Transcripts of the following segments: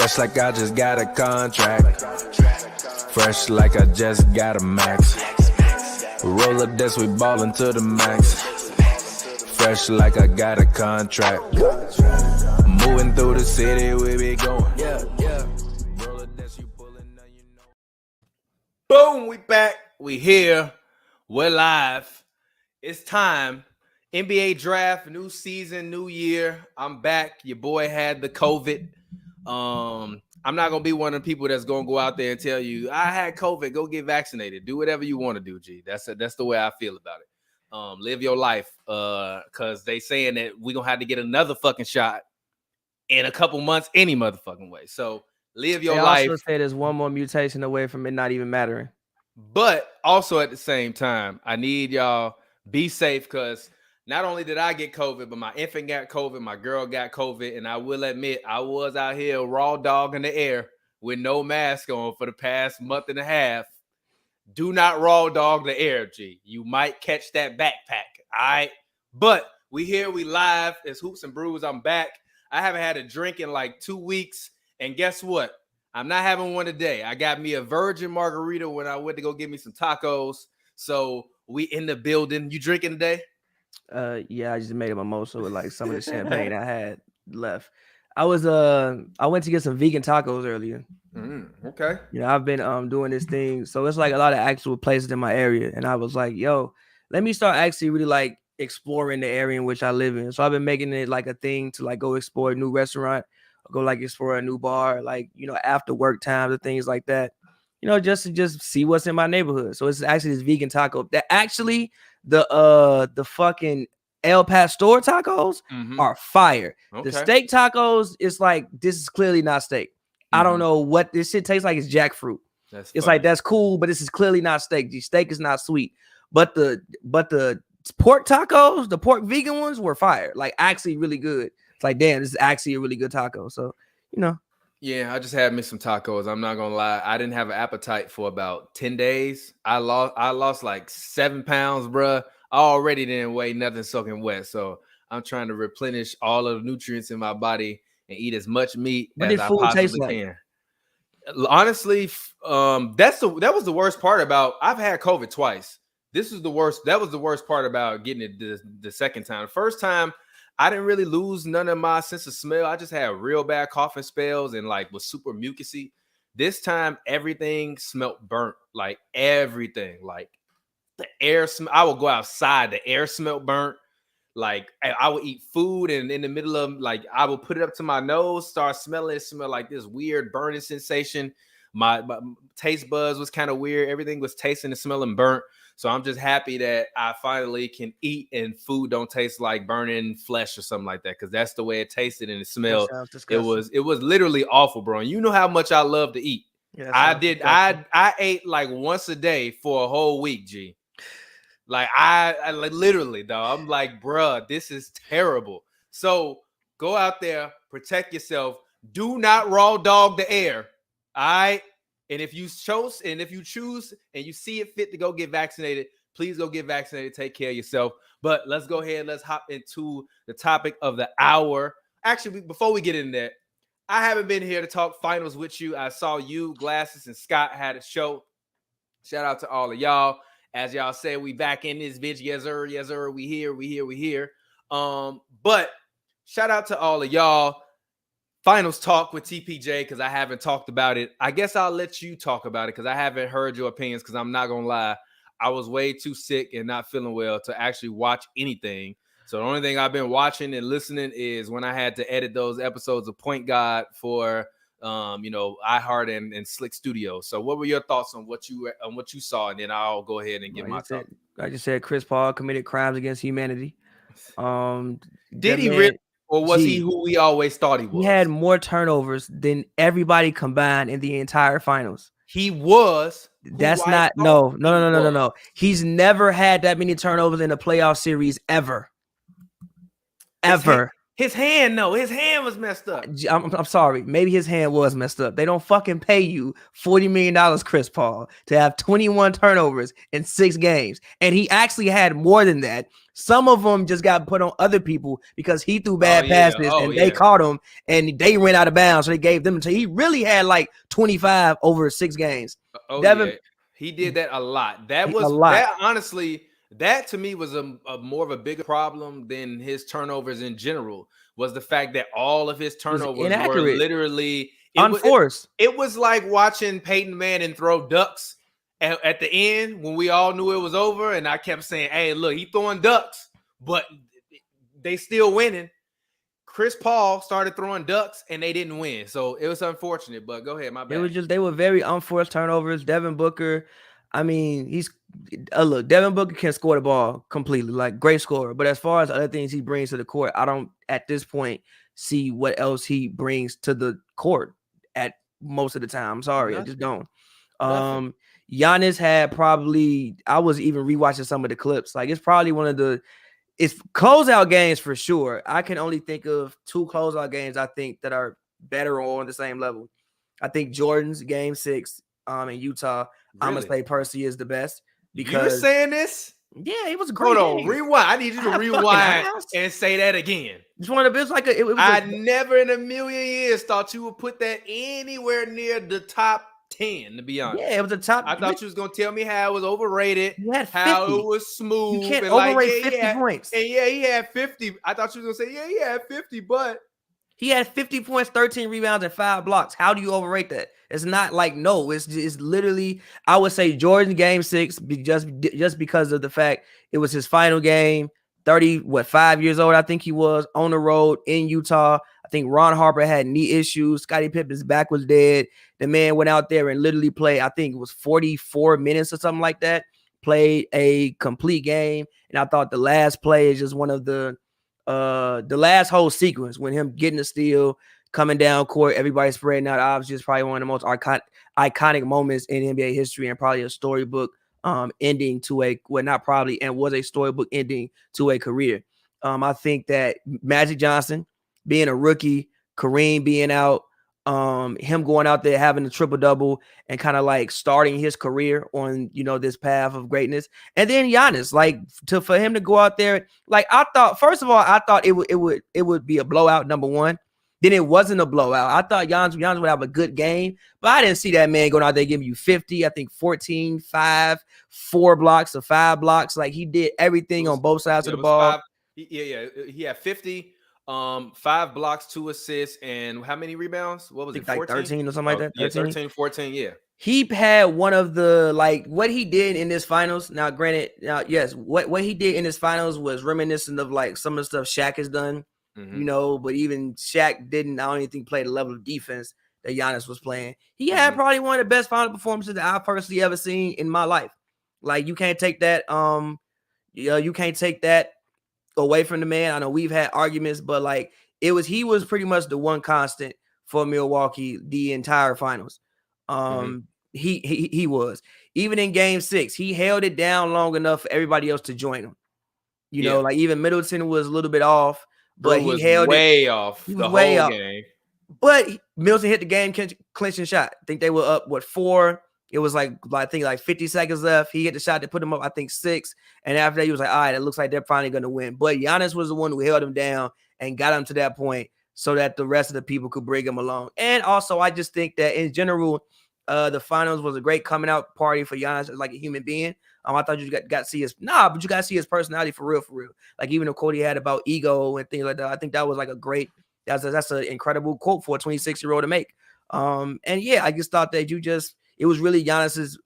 Fresh like I just got a contract. Fresh like I just got a max. Roll up this, we ballin' to the max. Fresh like I got a contract. Moving through the city, we be going. Yeah. Roll up this, you pullin', now you know. Boom, we back. We here. We're live. It's time. NBA draft, new season, new year. I'm back. Your boy had the COVID. I'm not gonna be one of the people that's gonna go out there and tell you I had COVID. Go get vaccinated. Do whatever you want to do, G. That's the way I feel about it. Live your life. Cause they saying that we're gonna have to get another fucking shot in a couple months, any motherfucking way. So live your life. They also say there's one more mutation away from it not even mattering. But also at the same time, I need y'all be safe because not only did I get COVID, but my infant got COVID, my girl got COVID, and I will admit I was out here raw dog in the air with no mask on for the past month and a half. Do not raw dog the air, G. You might catch that backpack, all right? But we here, we live. It's Hoops and Brews. I'm back. I haven't had a drink in like 2 weeks, and guess what? I'm not having one today. I got me a virgin margarita when I went to go get me some tacos. So we in the building. You drinking today? Yeah, I just made a mimosa with like some of the champagne I had left. I went to get some vegan tacos earlier. Okay. You know, I've been doing this thing, so it's like a lot of actual places in my area, and I was like, yo, let me start actually really like exploring the area in which I live in. So I've been making it like a thing to like go explore a new restaurant, go like explore a new bar, like, you know, after work times and things like that, you know, just to see what's in my neighborhood. So it's actually this vegan taco that actually the fucking El Pastor tacos are fire. Okay. The steak tacos, it's like, this is clearly not steak. I don't know what this shit tastes like. It's jackfruit. It's funny. Like, that's cool, but this is clearly not steak. The steak is not sweet. But the pork tacos, the pork vegan ones were fire. Like, actually really good. It's like, damn, this is actually a really good taco. So, you know. Yeah, I just had me some tacos. I'm not gonna lie. I didn't have an appetite for about 10 days. I lost like 7 pounds, bruh. I already didn't weigh nothing soaking wet. So I'm trying to replenish all of the nutrients in my body and eat as much meat as I possibly can. Honestly, that was the worst part about. I've had COVID twice. This was the worst. That was the worst part about getting it the second time. The first time, I didn't really lose none of my sense of smell. I just had real bad coughing spells and like was super mucusy. This time, everything smelled burnt, like everything. Like the air smell. I would go outside. The air smelled burnt. Like I would eat food and in the middle of like I would put it up to my nose, start smelling it, smell like this weird burning sensation. My taste buds was kind of weird. Everything was tasting and smelling burnt. So I'm just happy that I finally can eat and food don't taste like burning flesh or something like that. Cause that's the way it tasted and it smelled. It was literally awful, bro. And you know how much I love to eat. Yeah, I ate like once a day for a whole week, G. Like I like literally, dog. I'm like, bruh, this is terrible. So go out there, protect yourself. Do not raw dog the air. All right. And if you choose and you see it fit to go get vaccinated, please go get vaccinated. Take care of yourself. But let's go ahead. Let's hop into the topic of the hour. Actually, before we get in there, I haven't been here to talk finals with you. I saw you, Glasses, and Scott had a show. Shout out to all of y'all. As y'all say, we back in this bitch. Yes, sir. Yes, sir. We here. But shout out to all of y'all. Finals talk with TPJ because I haven't talked about it. I guess I'll let you talk about it because I haven't heard your opinions because I'm not going to lie. I was way too sick and not feeling well to actually watch anything. So the only thing I've been watching and listening is when I had to edit those episodes of Point God for, iHeart and Slick Studios. So what were your thoughts on what you saw? And then I'll go ahead and give my thought. I just said Chris Paul committed crimes against humanity. Did he really? Or was he who we always thought he was? He had more turnovers than everybody combined in the entire finals. He was. That's not no. He's never had that many turnovers in a playoff series ever. Ever. His hand, no, his hand was messed up. I'm sorry. Maybe his hand was messed up. They don't fucking pay you $40 million, Chris Paul, to have 21 turnovers in 6 games. And he actually had more than that. Some of them just got put on other people because he threw bad passes and they caught him and they ran out of bounds. So they gave them. So he really had like 25 over 6 games. Devin, he did that a lot. That was a lot. That honestly. That to me was a more of a bigger problem than his turnovers in general. Was the fact that all of his turnovers were literally unforced. It was like watching Peyton Manning throw ducks at the end when we all knew it was over, and I kept saying, "Hey, look, he throwing ducks, but they still winning." Chris Paul started throwing ducks, and they didn't win, so it was unfortunate. But go ahead, my bad. They were very unforced turnovers. Devin Booker. I mean, he's look, Devin Booker can score the ball completely, like great scorer. But as far as other things he brings to the court, I don't at this point see what else he brings to the court at most of the time. I'm sorry, I just don't. Giannis had probably, I was even rewatching some of the clips. Like it's probably one of the closeout games for sure. I can only think of 2 closeout games I think that are better or on the same level. I think Jordan's game 6 in Utah. Really? I'm gonna say Percy is the best because you're saying this. Yeah, it was a great. Hold on, rewind. I need you to rewind and say that again. It's one of the best. Like I never in a million years thought you would put that anywhere near the top 10. To be honest, yeah, it was the top. I thought you was gonna tell me how it was overrated. How it was smooth. You can't overrate 50 points. And yeah, he had 50. I thought you was gonna say he had 50, but he had 50 points, 13 rebounds, and 5 blocks. How do you overrate that? It's not like it's literally. I would say Jordan game 6 just because of the fact it was his final game. 5 years old, I think he was on the road in Utah. I think Ron Harper had knee issues. Scottie Pippen's back was dead. The man went out there and literally played. I think it was 44 minutes or something like that. Played a complete game, and I thought the last play is just one of the last whole sequence when him getting the steal, coming down court, everybody spreading out. Obviously, it's probably one of the most iconic moments in NBA history and probably a storybook ending to was a storybook ending to a career. I think that Magic Johnson being a rookie, Kareem being out, him going out there having a triple-double and kind of like starting his career on, this path of greatness. And then Giannis, for him to go out there, I thought it would be a blowout, number one. Then it wasn't a blowout. I thought Giannis would have a good game, but I didn't see that man going out there giving you 50, I think 14, 5, 4 blocks or 5 blocks. Like he did everything on both sides of the ball. He had 50. 5 blocks, 2 assists, and how many rebounds? What was it? 14? Like 13 or something like that. 13, 14, yeah. He had one of the what he did in this finals. Now, granted, yes, what he did in this finals was reminiscent of some of the stuff Shaq has done, but even Shaq I don't even think play the level of defense that Giannis was playing. He had probably one of the best final performances that I've personally ever seen in my life. You can't take that. You can't take that away from the man. I know we've had arguments, but he was pretty much the one constant for Milwaukee the entire finals. He was. Even in game 6, he held it down long enough for everybody else to join him. Even Middleton was a little bit off, but he held way off the whole game. But Middleton hit the game clinching shot. I think they were up 4. It was I think 50 seconds left. He hit the shot to put him up, I think 6. And after that, he was like, all right, it looks like they're finally going to win. But Giannis was the one who held him down and got him to that point so that the rest of the people could bring him along. And also, I just think that in general, the finals was a great coming out party for Giannis as a human being. I thought you got to see but you got to see his personality for real. Even the quote he had about ego and things like that. I think that was that's an incredible quote for a 26-year-old to make. And yeah, I just thought that it was really Giannis's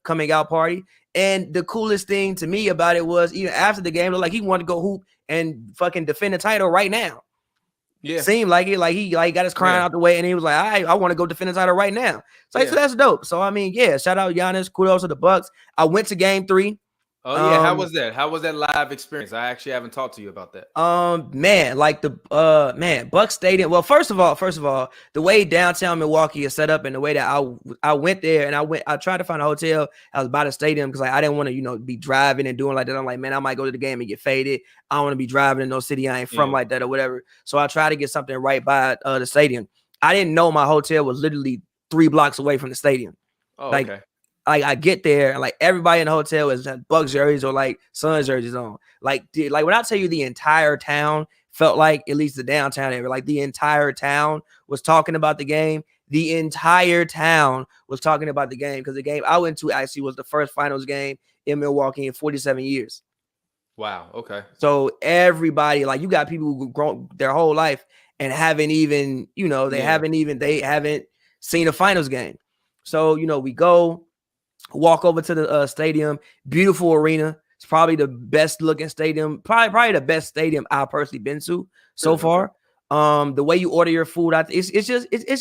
coming out party. And the coolest thing to me about it was even after the game, he wanted to go hoop and fucking defend the title right now. Yeah. Seemed like it, he got his crying out the way and he was like, all right, I want to go defend the title right now. So that's dope. So, shout out Giannis. Kudos to the Bucks. I went to game 3. Oh yeah, how was that? How was that live experience? I actually haven't talked to you about that. Man, like the Buck Stadium. Well, first of all, the way downtown Milwaukee is set up and the way that I went there and I tried to find a hotel. I was by the stadium because like I didn't want to, be driving and doing like that. I'm like, man, I might go to the game and get faded. I don't want to be driving in no city I ain't from like that or whatever. So I tried to get something right by the stadium. I didn't know my hotel was literally 3 blocks away from the stadium. Oh, like, okay. I get there and like everybody in the hotel is Bucks jerseys or like Suns jerseys on. Like when I tell you the entire town felt like, at least the downtown area, like the entire town was talking about the game. The entire town was talking about the game because the game I went to actually was the first finals game in Milwaukee in 47 years. Wow. Okay. So everybody, like you got people who grown their whole life and haven't even, they haven't seen a finals game. So, we go. Walk over to the stadium, beautiful arena. It's probably the best looking stadium, probably the best stadium I've personally been to so far. The way you order your food, it's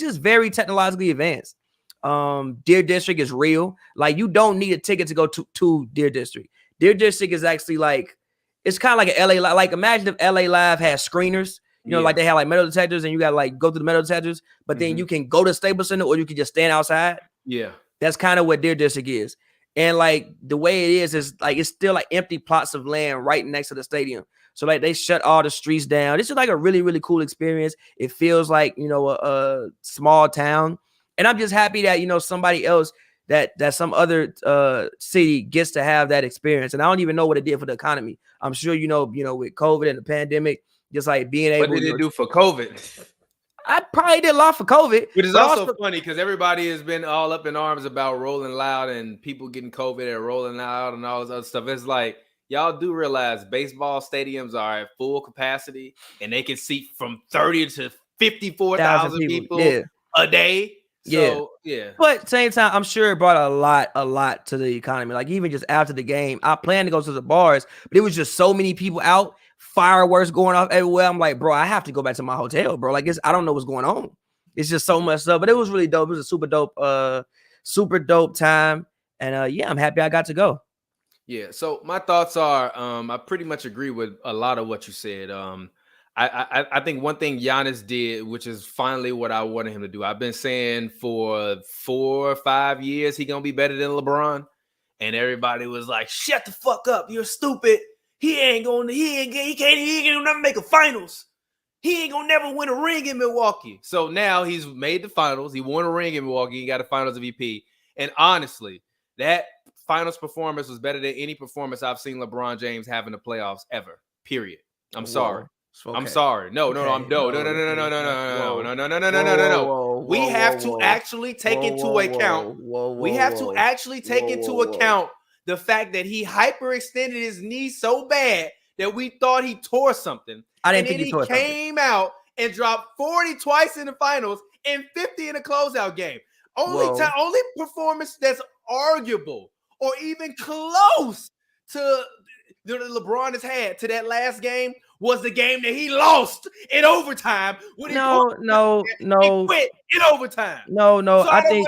just very technologically advanced. Deer District is real. Like you don't need a ticket to go to Deer District. Deer District is actually like, it's kind of like an LA, like imagine if LA Live had screeners, like they have like metal detectors and you got to like go to the metal detectors, but then you can go to Staples Center or you can just stand outside. Yeah. That's kind of what Deer District is. And like the way it is like it's still like empty plots of land right next to the stadium. So like they shut all the streets down. This is like a really, really cool experience. It feels like, a small town. And I'm just happy that, somebody else that some other city gets to have that experience. And I don't even know what it did for the economy. I'm sure, with COVID and the pandemic, just like being able to. What did it do for COVID? I probably did a lot for COVID. Which is also funny because everybody has been all up in arms about Rolling Loud and people getting COVID and Rolling Loud and all this other stuff. It's like, y'all do realize baseball stadiums are at full capacity and they can seat from 30 to 54,000 people a day. So, yeah. But at the same time, I'm sure it brought a lot to the economy. Like even just after the game, I planned to go to the bars, but it was just so many people out. Fireworks going off everywhere. I'm like, bro, I have to go back to my hotel, bro. Like, I don't know what's going on. It's just so much stuff, but it was really dope. It was a super dope time. And I'm happy I got to go. Yeah. So my thoughts are, I pretty much agree with a lot of what you said. I think one thing Giannis did, which is finally what I wanted him to do. I've been saying for 4 or 5 years he gonna be better than LeBron, and everybody was like, "Shut the fuck up! You're stupid. He can't never make a finals. He ain't gonna never win a ring in Milwaukee." So now he's made the finals. He won a ring in Milwaukee. He got a finals MVP. And honestly, that finals performance was better than any performance I've seen LeBron James have in the playoffs ever. Period. I'm sorry. Okay. I'm sorry. No. We have to actually take into account. We have to actually take into account the fact that he hyperextended his knee so bad that we thought he tore something. I didn't think he tore something. Came out and dropped 40 twice in the finals and 50 in a closeout game. Only performance that's arguable or even close to that LeBron has had to that last game was the game that he lost in overtime. He quit in overtime. So I think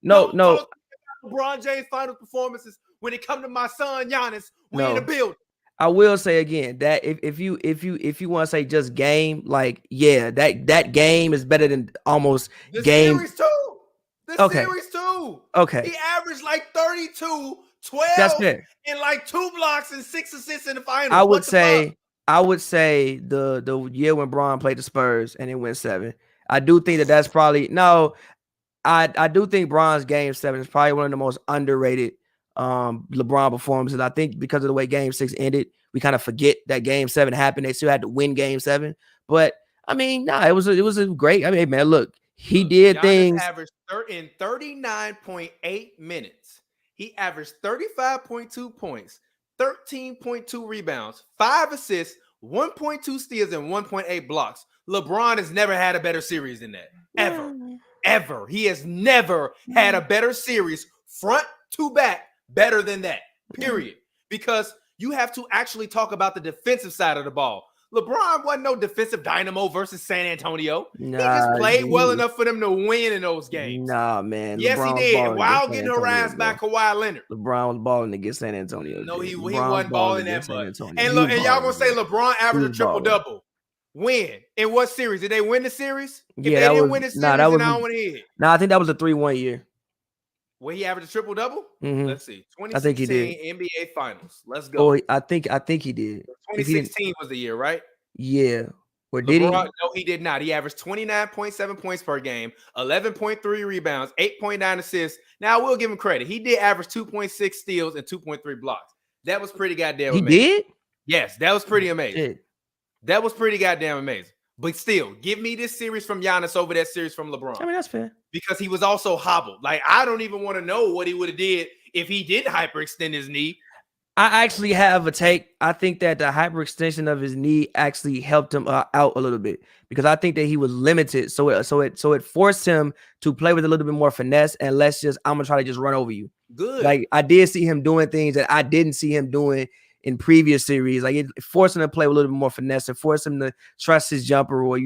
LeBron James' final performances when it come to my son Giannis, we in the building. I will say again that if you want to say just game, like that game is better than almost the game. Series too. Series too. Okay. He averaged like 32, 12, that's fair. And like 2 blocks and 6 assists in the finals. I would say the year when Bron played the Spurs and it went 7. I do think that's probably I do think Bron's game 7 is probably one of the most underrated LeBron performances. I think because of the way game 6 ended, we kind of forget that game 7 happened. They still had to win game 7. But I mean, it was a great. I mean, man, look, he did Giannis things. Averaged in 39.8 minutes. He averaged 35.2 points, 13.2 rebounds, 5 assists, 1.2 steals, and 1.8 blocks. LeBron has never had a better series than that. Ever. He has never had a better series front to back better than that. Period. Because you have to actually talk about the defensive side of the ball. LeBron wasn't no defensive dynamo versus San Antonio. Nah, he just played well he- enough for them to win in those games. Nah, man. Yes, LeBron he was did. balling While against getting San Antonio, harassed by bro. Kawhi Leonard. LeBron was balling against San Antonio. No, he LeBron wasn't balling that much. Antonio. And look, and y'all gonna say LeBron averaged a triple-double. When? In what series? Did they win the series? Yeah, if they didn't win the series, then I don't want to hear it. Nah, I think that was a 3-1 year. Where he averaged a triple-double? Mm-hmm. Let's see. 2016 I think he did. NBA Finals. Let's go. Oh, I think he did. 2016 was the year, right? Yeah. Or LeBron, did he? No, he did not. He averaged 29.7 points per game, 11.3 rebounds, 8.9 assists. Now, I will give him credit. He did average 2.6 steals and 2.3 blocks. That was pretty goddamn amazing. He did? Yes, that was pretty amazing. Shit. That was pretty goddamn amazing. But still, give me this series from Giannis over that series from LeBron. I mean, that's fair. Because he was also hobbled. Like, I don't even want to know what he would have did if he did hyperextend his knee. I actually have a take. I think that the hyperextension of his knee actually helped him out a little bit because I think that he was limited. So it forced him to play with a little bit more finesse and less just, I'm going to try to just run over you. Good. Like, I did see him doing things that I didn't see him doing in previous series. Like, it forced him to play with a little bit more finesse and forced him to trust his jumper or,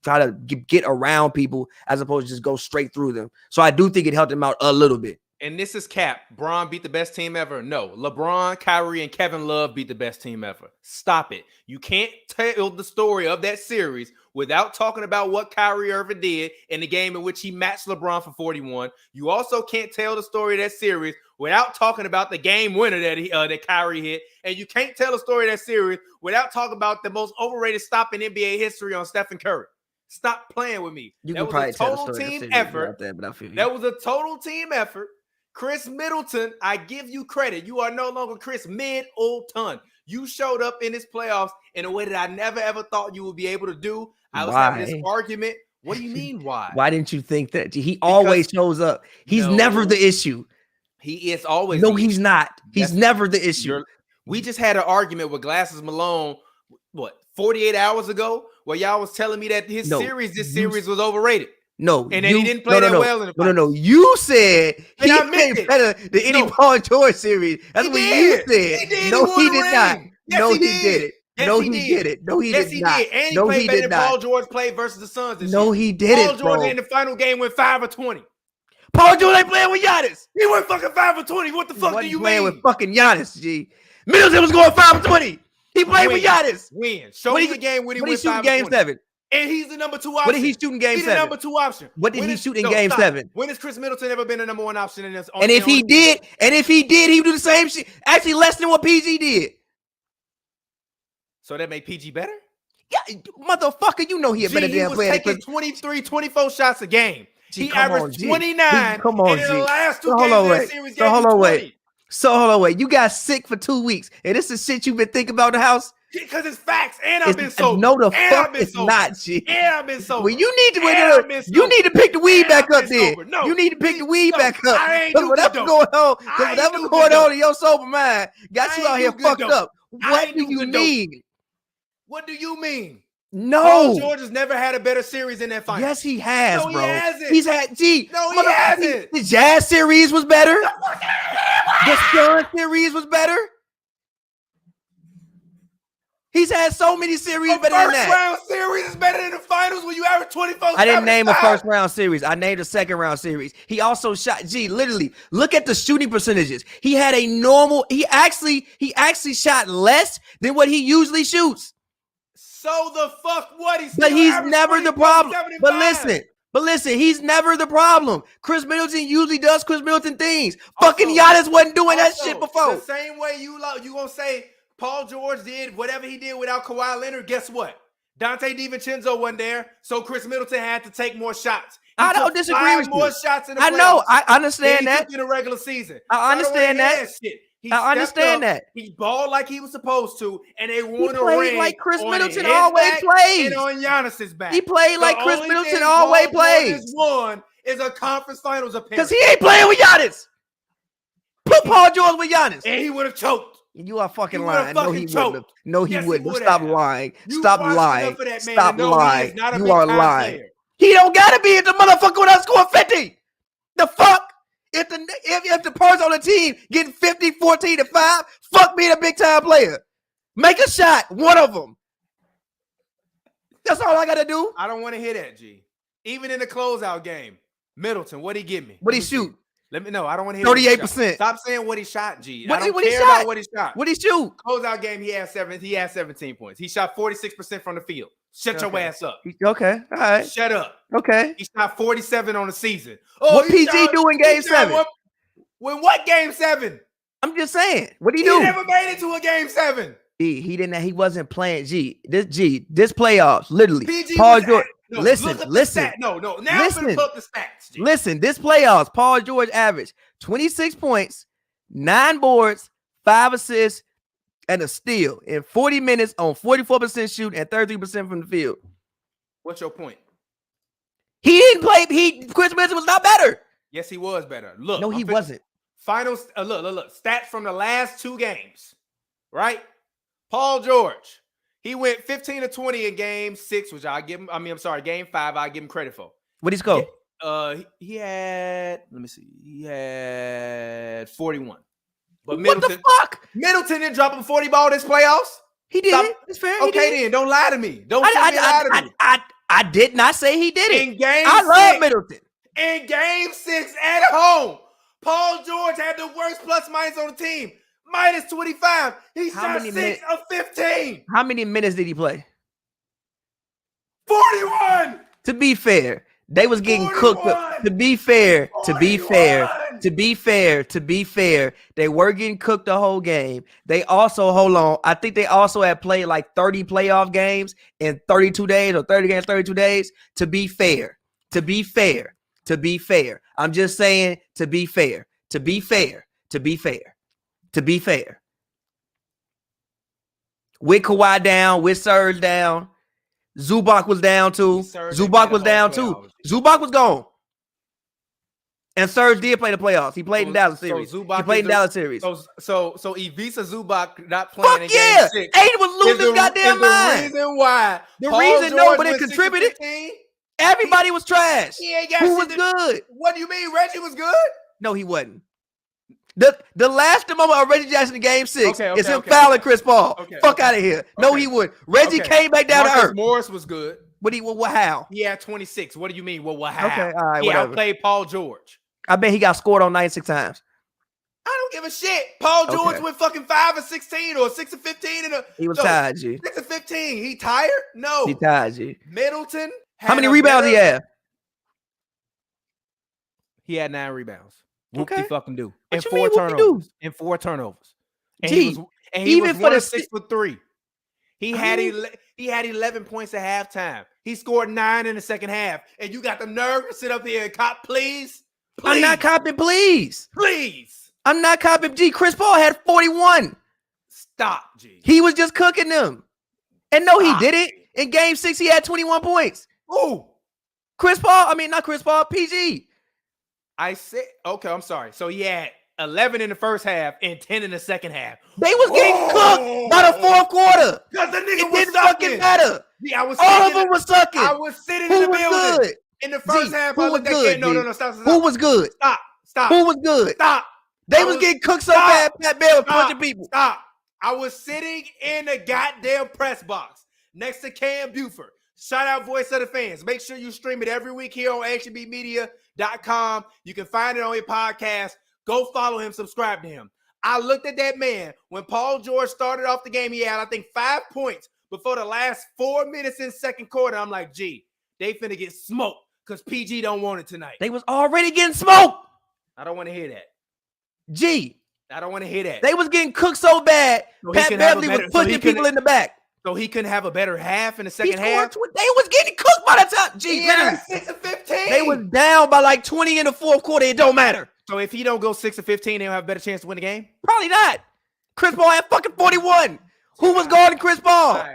try to get around people as opposed to just go straight through them. So I do think it helped him out a little bit. And this is cap. Bron beat the best team ever. No, LeBron, Kyrie, and Kevin Love beat the best team ever. Stop it. You can't tell the story of that series without talking about what Kyrie Irving did in the game in which he matched LeBron for 41. You also can't tell the story of that series without talking about the game winner that Kyrie hit. And you can't tell the story of that series without talking about the most overrated stop in NBA history on Stephen Curry. Stop playing with me. That was a total team effort. That was a total team effort. Khris Middleton, I give you credit. You are no longer Khris Middleton. You showed up in this playoffs in a way that I never, ever thought you would be able to do. I was having this argument. What do you mean, why? Why didn't you think that? He always shows up. He's never the issue. He is always. No, he's not. He's never the issue. We just had an argument with Glasses Malone, 48 hours ago, where y'all was telling me that this series was overrated. No, and then he didn't play well in the finals. No. You said he played better than any Paul George series. That's what you said. No, he did not. No, he did it. No, he did it. No, he did not. And he played better than Paul George played versus the Suns this year. No, he didn't. Paul George in the final game went 5 of 20. Paul George ain't playing with Giannis. He went fucking 5 of 20. What the fuck do you mean? Playing with fucking Giannis, G. Middleton was going 5 of 20. He played with Giannis. Show me the game when he went 5 of 20. Game 7. And he's the number 2 option. What did he shoot in game 7? He's the number 2 option. What did he shoot in game 7? When has Khris Middleton ever been the number 1 option in this? And if he did, he would do the same shit. Actually, less than what PG did. So that made PG better? Yeah, motherfucker, you know he a better damn player. He was taking 23, 24 shots a game. He averaged 29. Come on, and in the last 2 games of the series, hold on, wait. You got sick for 2 weeks, and this is shit you've been thinking about in the house? Because it's facts, and I've been sober. No, the fuck it's not, G. And I've been sober. Well, you need to pick the weed back up then. No, you need to pick the weed back up. Because whatever's going on in your sober mind got you out here fucked up. What do you mean? What do you mean? No. Paul George has never had a better series in that final. Yes, he has, bro. No, he hasn't. He's had, G. No, he hasn't. The Jazz series was better. The Sun series was better. He's had so many series better than that. First round series is better than the finals when you average 24. I didn't name a first round series. I named a second round series. He also shot, literally, look at the shooting percentages. He had a normal, he actually shot less than what he usually shoots. So the fuck what? But he's never the problem. But listen, he's never the problem. Khris Middleton usually does Khris Middleton things. Fucking Giannis wasn't doing that shit before. The same way you gonna say Paul George did whatever he did without Kawhi Leonard. Guess what? Dante DiVincenzo wasn't there, so Khris Middleton had to take more shots. I don't disagree with you. More shots in the playoffs. I know. I understand that. In the regular season. I understand that. I understand that. He balled like he was supposed to, and they won a ring like Khris Middleton always plays. And on Giannis's back. He played like Khris Middleton always plays. One is a conference finals appearance. Because he ain't playing with Giannis. Put Paul George with Giannis. And he would have choked. You are fucking lying. No, he wouldn't. No, he wouldn't. Stop lying. Stop lying. Stop lying. You are lying. He don't gotta be at the motherfucker without scoring 50. The fuck? If the person on the team getting 50, 14 to 5, fuck being a big time player. Make a shot, one of them. That's all I gotta do. I don't want to hear that, G. Even in the closeout game, Middleton, what'd he give me? What'd he shoot? Let me know. I don't want to hear 38%. Stop saying what he shot, G. What, I don't what care he shot? about what he shot. What'd he shoot? Closeout game, he had 17 points. He shot 46% from the field. Shut your ass up. Okay, all right. Shut up. Okay. He shot 47 on the season. Oh, what PG do in game 7? When what game 7? I'm just saying. What do? He never made it to a game 7. He didn't. He wasn't playing. This playoffs literally. PG Paul George. No, listen. No. Now I'm gonna put up the stats. G. Listen. This playoffs, Paul George averaged 26 points, 9 boards, 5 assists, and a steal in 40 minutes on 44% shoot and 33% from the field. What's your point? He didn't play. Khris Middleton was not better. Yes, he was better. Look, no, he wasn't. Finals. Look. Stats from the last 2 games. Right. Paul George. He went 15 to 20 in game 6, which I give him. Game 5. I give him credit for. What did he score? He had. Let me see. He had 41. But what the fuck? Middleton didn't drop a 40 ball this playoffs. He did. It's fair. Okay, then don't lie to me. Don't lie to me. I did not say he did it. In game I 6, love Middleton. In game 6 at home, Paul George had the worst plus minus on the team. Minus 25. He shot 6 of 15. How many minutes did he play? 41. To be fair, they was getting 41. cooked. To be fair, they were getting cooked the whole game. They also, I think they also had played like 30 playoff games in 32 days or 30 games, 32 days. To be fair. I'm just saying to be fair. With Kawhi down, with Serge down, Zubac was down too. Zubac was gone. And Serge did play the playoffs. He played in Dallas series. So Ivica Zubac not playing in game 6. Aiden was losing his goddamn mind. The reason why. But it contributed. Everybody was trash. Who was good? What do you mean? Reggie was good? No, he wasn't. The last moment of Reggie Jackson in game 6 is him fouling Chris Paul. Fuck out of here. No, he wouldn't. Reggie came back down to earth. Morris was good. How? He had 26. What do you mean? Well, how? Okay, all right, he outplayed Paul George. I bet he got scored on 96 times. I don't give a shit. Paul George went fucking 5 of 16 or 6 of 15. He was tired, G. 6 of 15. He tired? No. He tired, G. Middleton. How many rebounds he had? He had 9 rebounds. What he fucking do? And 4 turnovers. And 4 turnovers. And G, he was 1 of 6 for 3. He had 11 points at halftime. He scored 9 in the second half. And you got the nerve to sit up here and cop, please? I'm not copping, please. Please. I'm not copping. G, Chris Paul had 41. Stop, G. He was just cooking them. And no, he didn't. In game 6, he had 21 points. Ooh. Not Chris Paul, PG. I said, okay, I'm sorry. So he had 11 in the first half and 10 in the second half. They was getting cooked by the fourth quarter. Because the nigga was fucking matter. Yeah, all of them was sucking. I was sitting in the building. Good? In the first half, who was good? No, stop. Who was good? Stop. Who was good? Stop. They was getting cooked so bad, Pat Bear was punching people. Stop. I was sitting in the goddamn press box next to Cam Buford. Shout out Voice of the Fans. Make sure you stream it every week here on HNBmedia.com. You can find it on your podcast. Go follow him, subscribe to him. I looked at that man when Paul George started off the game. He had, I think, 5 points before the last 4 minutes in second quarter. I'm like, gee, they finna get smoked because PG don't want it tonight. They was already getting smoked. I don't want to hear that. G. I don't want to hear that. They was getting cooked so bad, so Pat Beverly was pushing people in the back. So he couldn't have a better half in the second half? They was getting cooked by the time. G, yeah, 6 of 15. They was down by like 20 in the fourth quarter. It don't matter. So if he don't go 6 of 15, they'll have a better chance to win the game? Probably not. Chris Paul had fucking 41. Who was guarding Chris Paul? All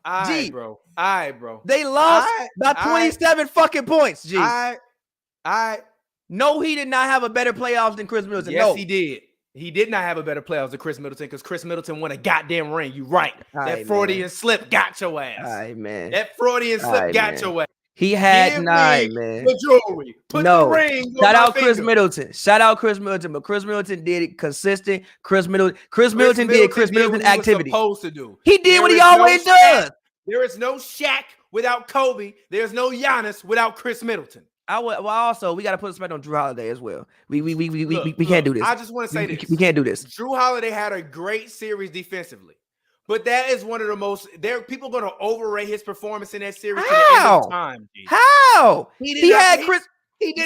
right, bro. They lost by 27 fucking points, G. No, he did not have a better playoffs than Khris Middleton. Yes, he did. He did not have a better playoffs than Khris Middleton because Khris Middleton won a goddamn ring. You right. That Freudian slip got your ass. All right, man. That Freudian slip got your ass. He had 9, man. The jewelry. Put the ring. Shout out Khris Middleton. Shout out Khris Middleton. But Khris Middleton did it consistent. Khris Middleton did Khris Middleton activity. Supposed to do. He did what he always does. There is no Shaq without Kobe. There's no Giannis without Khris Middleton. Also, we got to put respect on Drew Holiday as well. We can't do this. I just want to say this. We can't do this. Drew Holiday had a great series defensively, but that is one of the most. People going to overrate his performance in that series. How? To the end of time. G. How? He didn't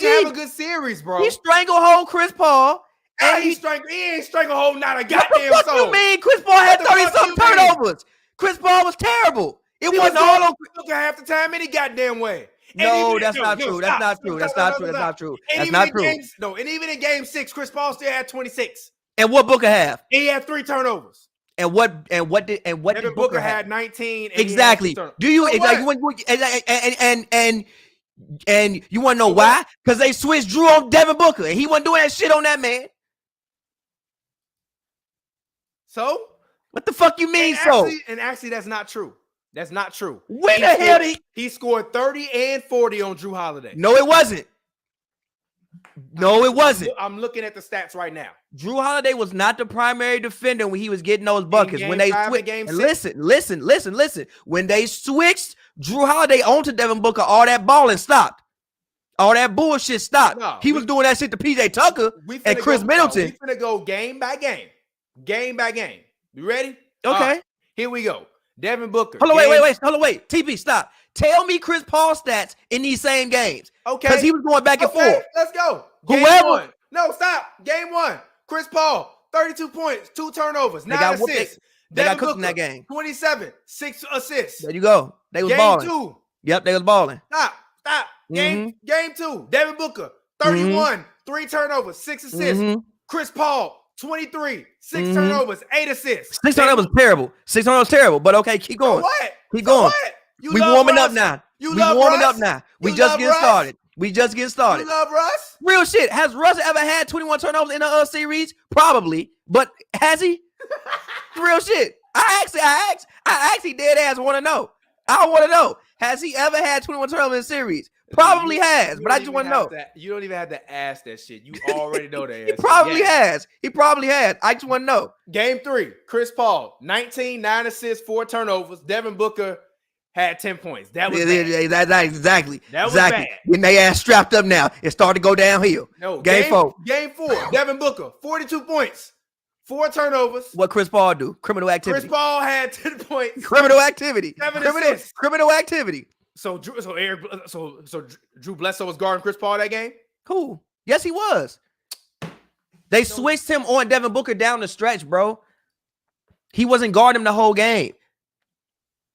have a good series, bro. He stranglehold Chris Paul. And he ain't stranglehold not a goddamn what soul. You mean? Chris Paul had 30-something turnovers. Chris Paul was terrible. It wasn't all on half the time any goddamn way. No, that's not true. That's not true. That's not true. That's not true. That's not true. And even in game 6, Chris Paul still had 26. And what Booker have? He had 3 turnovers. And what did Booker had 19? Exactly. Do you exactly and you want to know why? Because they switched Drew on Devin Booker, and he wasn't doing that shit on that man. So what the fuck you mean? Actually, that's not true. That's not true. When the hell he scored 30 and 40 on Drew Holiday? No, it wasn't. No, it wasn't. I'm looking at the stats right now. Drew Holiday was not the primary defender when he was getting those buckets. When they switched, listen. When they switched Drew Holiday onto Devin Booker, all that balling stopped. All that bullshit stopped. No, he was doing that shit to PJ Tucker and Khris Middleton. We're gonna go game by game. Game by game. You ready? Okay. Right, here we go. Devin Booker. Hold on, wait. TP, stop. Tell me Chris Paul stats in these same games. Okay. Because he was going back and forth. Let's go. Game one. No, stop. Game 1. Chris Paul, 32 points, 2 turnovers, 9 assists. They got cooked in that game. 27, 6 assists. There you go. They was balling. Game 2. Yep, they was balling. Stop. Game 2. Devin Booker, 31, 3 turnovers, 6 assists. Chris Paul, 23, 6 turnovers, 8 assists. 6 turnovers terrible. 6 turnovers terrible. But okay, keep going. What? Keep going. We warming up now. We warming up now. We just getting started. You love Russ? Real shit. Has Russ ever had 21 turnovers in a series? Probably. But has he? Real shit. I actually dead ass want to know. I want to know. Has he ever had 21 turnovers in a series? Probably has, but I just want to know. You don't even have to ask that shit. You already know the answer. He probably has. I just want to know. Game 3, Chris Paul, 19, 9 assists, 4 turnovers. Devin Booker had 10 points. That was bad. Exactly. That was bad. Getting their ass strapped up now. It started to go downhill. No, Game 4. Game 4, Devin Booker, 42 points, 4 turnovers. What Chris Paul do? Criminal activity. Chris Paul had 10 points. Criminal activity. 7 assists. Criminal activity. So Drew Bledsoe was guarding Chris Paul that game? Cool. Yes, he was. They switched him on Devin Booker down the stretch, bro. He wasn't guarding him the whole game.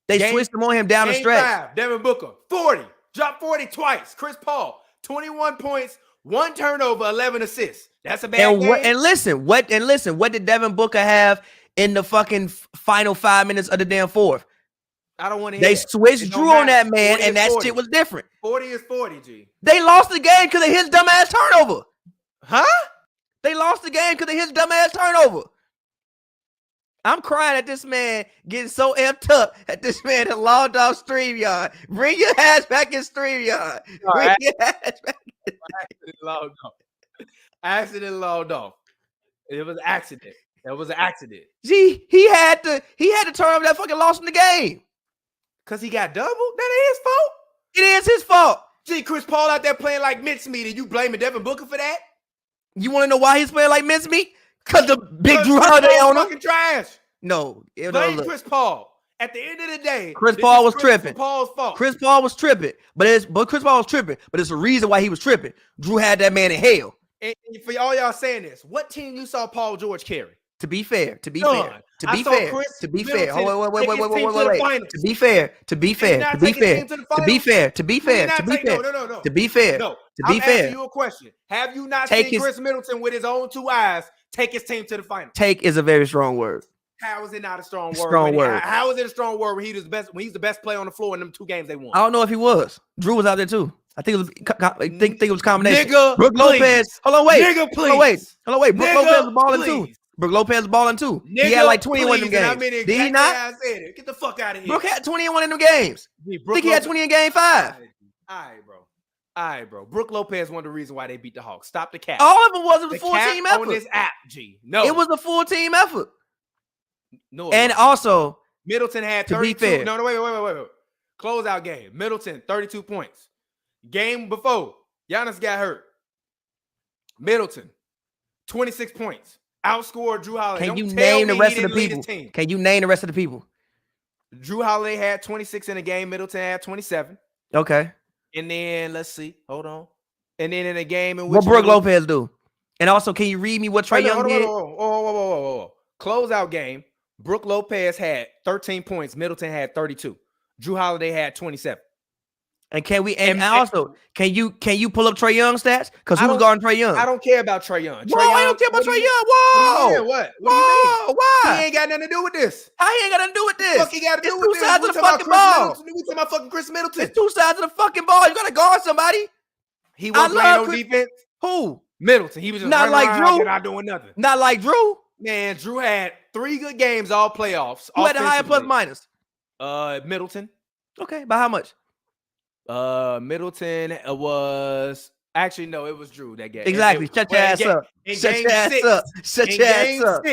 They switched him on him down the stretch. 5, Devin Booker, 40. Dropped 40 twice. Chris Paul, 21 points, 1 turnover, 11 assists. That's a bad game. And listen, what did Devin Booker have in the fucking final 5 minutes of the damn fourth? I don't want to hear They switched Drew on that man, and that shit was different. 40 is 40, G. They lost the game because of his dumbass turnover. Huh? They lost the game because of his dumbass turnover. I'm crying at this man getting so amped up at this man that logged off StreamYard. Bring your ass back in StreamYard. Bring your ass back in. I accidentally logged off. It was an accident. That was an accident. Gee, he had to turn over that fucking loss in the game. Because he got doubled? That ain't his fault. It is his fault. Gee, Chris Paul out there playing like mincemeat, and you blaming Devin Booker for that? You want to know why he's playing like mincemeat? Because the big Drew Holiday on him. Fucking trash. No. Blame Chris Paul. At the end of the day, Chris Paul was tripping. Paul's fault. Chris Paul was tripping. But Chris Paul was tripping. But it's a reason why he was tripping. Drew had that man in hell. And for all y'all saying this, what team you saw Paul George carry? To be fair. Wait. To be fair. No. I'm asking you a question. Have you not seen Khris Middleton with his own 2 eyes take his team to the final? Take is a very strong word. How is it not a strong word? How is it a strong word when he's the best player on the floor in them 2 games they won? I don't know if he was. Drew was out there too. I think it was. Think it was a combination. Nigga, Brook Lopez. Hold on, wait. Nigga, please. Hold on, wait. Brook Lopez was balling too. Brook Lopez was balling too. Nigga, he had like 21 in them games. Did he not? I said it. Get the fuck out of here. Brook had 21 in them games. I think he had 20 in game 5. All right, bro. Brook Lopez one of the reasons why they beat the Hawks. Stop the cap. All of them was a full team effort. On this app, G. No. It was a full team effort. No. And also, Middleton had To be 32. fair. No, wait. Closeout game. Middleton, 32 points. Game before, Giannis got hurt. Middleton, 26 points. Outscored Drew Holiday. Can you name the rest of the people? Can you name the rest of the people? Drew Holiday had 26 in the game. Middleton had 27. Okay. And then, let's see. Hold on. And then in a game in which... What Brook Lopez do? And also, can you read me what Trae Young did? Whoa. Closeout game. Brook Lopez had 13 points. Middleton had 32. Drew Holiday had 27. And can we also can you pull up Trae Young stats? Because who's guarding Trae Young? I don't care about Trae Young. Whoa, I don't care about Trae Young. Whoa. What do you mean? Why? He ain't got nothing to do with this. How he ain't got nothing to do with this? Fuck he got to do with this? It's two sides of the fucking ball. We talking about fucking Khris Middleton. It's two sides of the fucking ball. You gotta guard somebody. He wasn't playing no defense. Who? Middleton. He was just not like Drew. Not doing nothing. Not like Drew. Man, Drew had 3 good games all playoffs. Who had the higher plus minus? Middleton. Okay, by how much? Middleton was actually no, it was Drew that game. Exactly. Shut your ass up. Shut your ass up. Shut your ass up.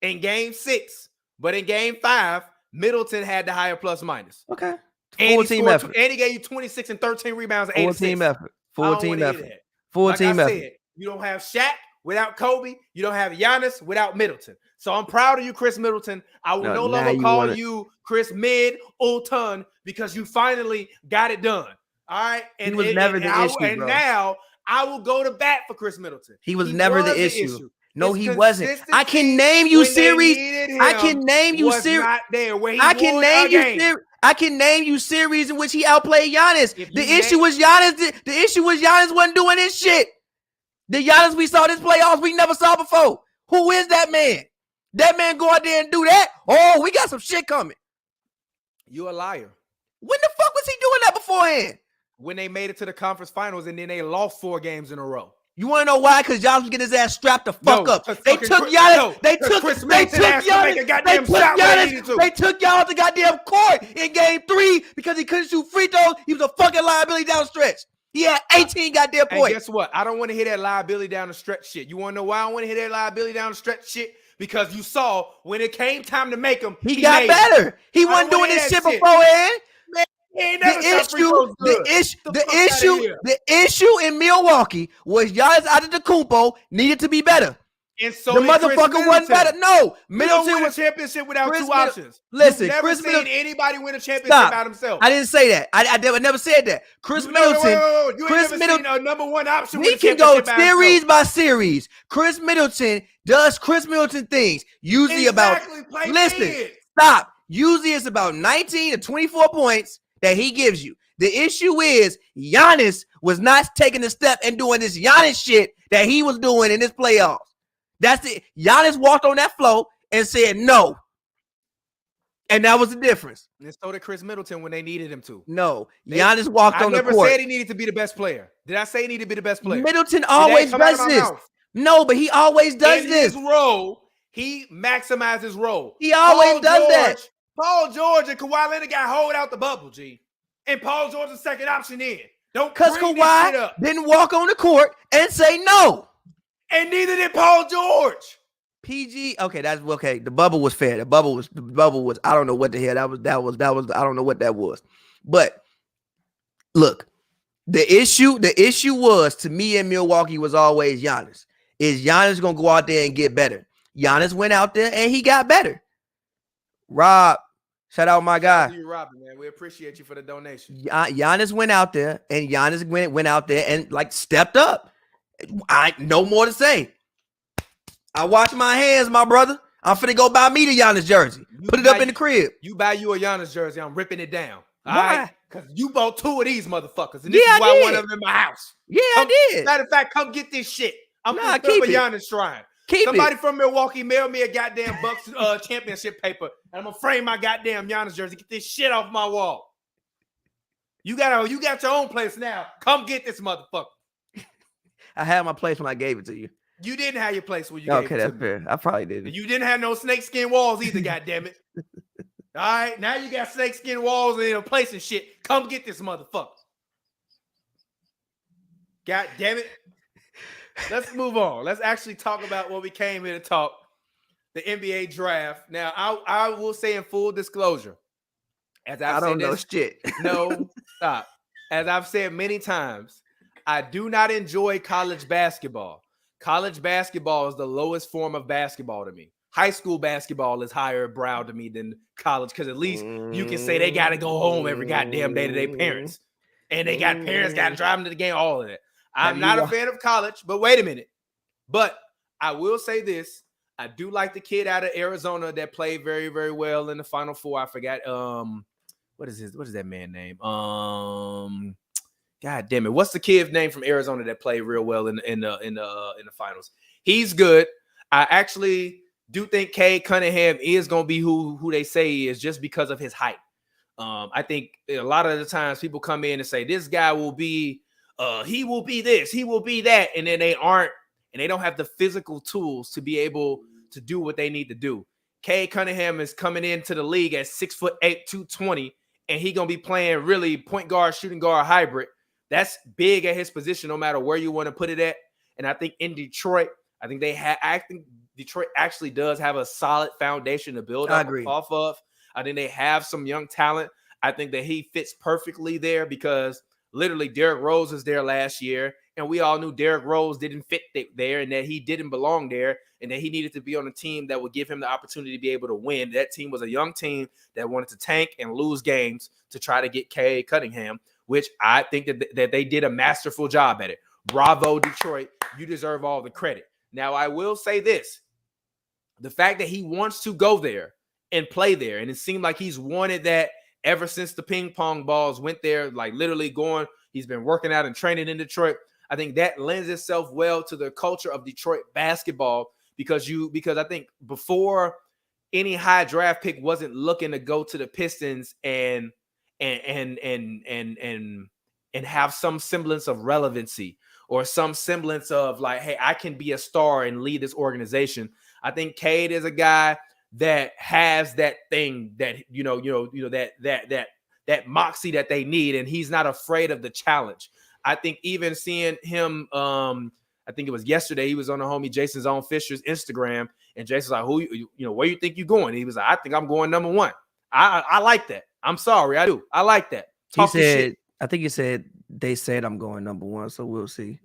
In game 6, but in game 5, Middleton had the higher plus minus. Okay. Full team effort. And he gave you 26 and 13 rebounds. Full team effort. Full team effort. Full team effort. You don't have Shaq without Kobe. You don't have Giannis without Middleton. So I'm proud of you, Khris Middleton. I will no longer call you Khris Middleton because you finally got it done. All right. And he was never the issue. And now I will go to bat for Khris Middleton. He was never the issue. No, he wasn't. I can name you series. I can name you series. I can name you series in which he outplayed Giannis. The issue was Giannis. The issue was Giannis wasn't doing this shit. The Giannis we saw this playoffs we never saw before. Who is that man? That man go out there and do that? Oh, we got some shit coming. You a liar. When the fuck was he doing that beforehand? When they made it to the conference finals and then they lost 4 games in a row. You want to know why? Because Giannis was getting his ass strapped the fuck up. They took Giannis. They took Giannis to goddamn court in game 3 because he couldn't shoot free throws. He was a fucking liability down the stretch. He had 18 goddamn points. And guess what? I don't want to hear that liability down the stretch shit. You want to know why I don't want to hear that liability down the stretch shit? Because you saw when it came time to make him, he got better. He wasn't doing this shit beforehand. The issue in Milwaukee was Giannis Antetokounmpo needed to be better. And so the motherfucker wasn't better. No, Middleton won a championship without 2 options. Listen, You've never seen anybody win a championship by himself. I didn't say that. I never said that. Khris Middleton. You ain't never seen a number 1 option. We can go series by series. Khris Middleton does Khris Middleton things. Usually stop. Usually it's about 19 to 24 points that he gives you. The issue is Giannis was not taking the step and doing this Giannis shit that he was doing in this playoffs. That's it. Giannis walked on that floor and said no. And that was the difference. And so did Khris Middleton when they needed him to. No, Giannis walked on the court. I never said he needed to be the best player. Did I say he needed to be the best player? Middleton always does this. No, but he always does this. In his role, he maximized his role. He always does that. Paul George and Kawhi Leonard got hold out the bubble, G. And Paul George's second option in. Don't because Kawhi didn't walk on the court and say no. And neither did Paul George. PG, okay, that's okay. The bubble was fair. The bubble was. I don't know what the hell that was. I don't know what that was. But look, the issue was to me in Milwaukee was always Giannis. Is Giannis gonna go out there and get better? Giannis went out there and he got better. Rob, shout out my guy. You, Robin, man. We appreciate you for the donation. Giannis went out there and Giannis went out there and like stepped up. I no more to say. I wash my hands, my brother. I'm finna go buy me the Giannis jersey. Put it up in the crib. You buy you a Giannis jersey, I'm ripping it down. Why? All right? Because you bought 2 of these motherfuckers. And this is why one of them in my house. Yeah, I did. Matter of fact, come get this shit. I'm gonna put up a Giannis shrine. Somebody from Milwaukee mailed me a goddamn Bucks championship paper, and I'm gonna frame my goddamn Giannis jersey. Get this shit off my wall. You got your own place now. Come get this motherfucker. I had my place when I gave it to you. You didn't have your place when you gave it to me. Okay, that's fair. I probably didn't. You didn't have no snakeskin walls either, goddammit. All right, now you got snakeskin walls in a place and shit. Come get this motherfucker. God damn it. Let's move on. Let's actually talk about what we came here to talk. the NBA draft. Now, I will say in full disclosure, as I've I said don't know this, shit. no, stop. As I've said many times, I do not enjoy college basketball. College basketball is the lowest form of basketball to me. High school basketball is higher brow to me than college, because at least you can say they got to go home every goddamn day to their parents. And they got parents got to drive them to the game, all of that. I'm not a fan of college, but wait a minute. But I will say this. I do like the kid out of Arizona that played very, very well in the Final Four. I forgot what is that man's name? God damn it. What's the kid's name from Arizona that played real well in the finals? He's good. I actually do think Cade Cunningham is going to be who they say he is, just because of his height. I think a lot of the times people come in and say this guy will be he will be this, he will be that, and then they aren't, and they don't have the physical tools to be able to do what they need to do. Cade Cunningham is coming into the league at 6'8", 220, and he going to be playing really point guard, shooting guard hybrid. That's big at his position, no matter where you want to put it at. And I think in Detroit, I think Detroit actually does have a solid foundation to build up off of. I think they have some young talent. I think that he fits perfectly there, because literally Derrick Rose was there last year, and we all knew Derrick Rose didn't fit there, and that he didn't belong there, and that he needed to be on a team that would give him the opportunity to be able to win. That team was a young team that wanted to tank and lose games to try to get Cade Cunningham, which I think that they did a masterful job at it. Bravo, Detroit. You deserve all the credit. Now, I will say this. The fact that he wants to go there and play there, and it seemed like he's wanted that ever since the ping pong balls went there, like literally going, he's been working out and training in Detroit. I think that lends itself well to the culture of Detroit basketball, because I think before any high draft pick wasn't looking to go to the Pistons and have some semblance of relevancy, or some semblance of like, hey, I can be a star and lead this organization. I think Cade is a guy that has that thing that that moxie that they need, and he's not afraid of the challenge. I think even seeing him, I think it was yesterday, he was on the homie Jason's own Fisher's Instagram, and Jason's like, where you think you going? He was like, I think I'm going number one. I like that. I'm sorry, I do. I like that. He said, I think he said they said I'm going number one, so we'll see.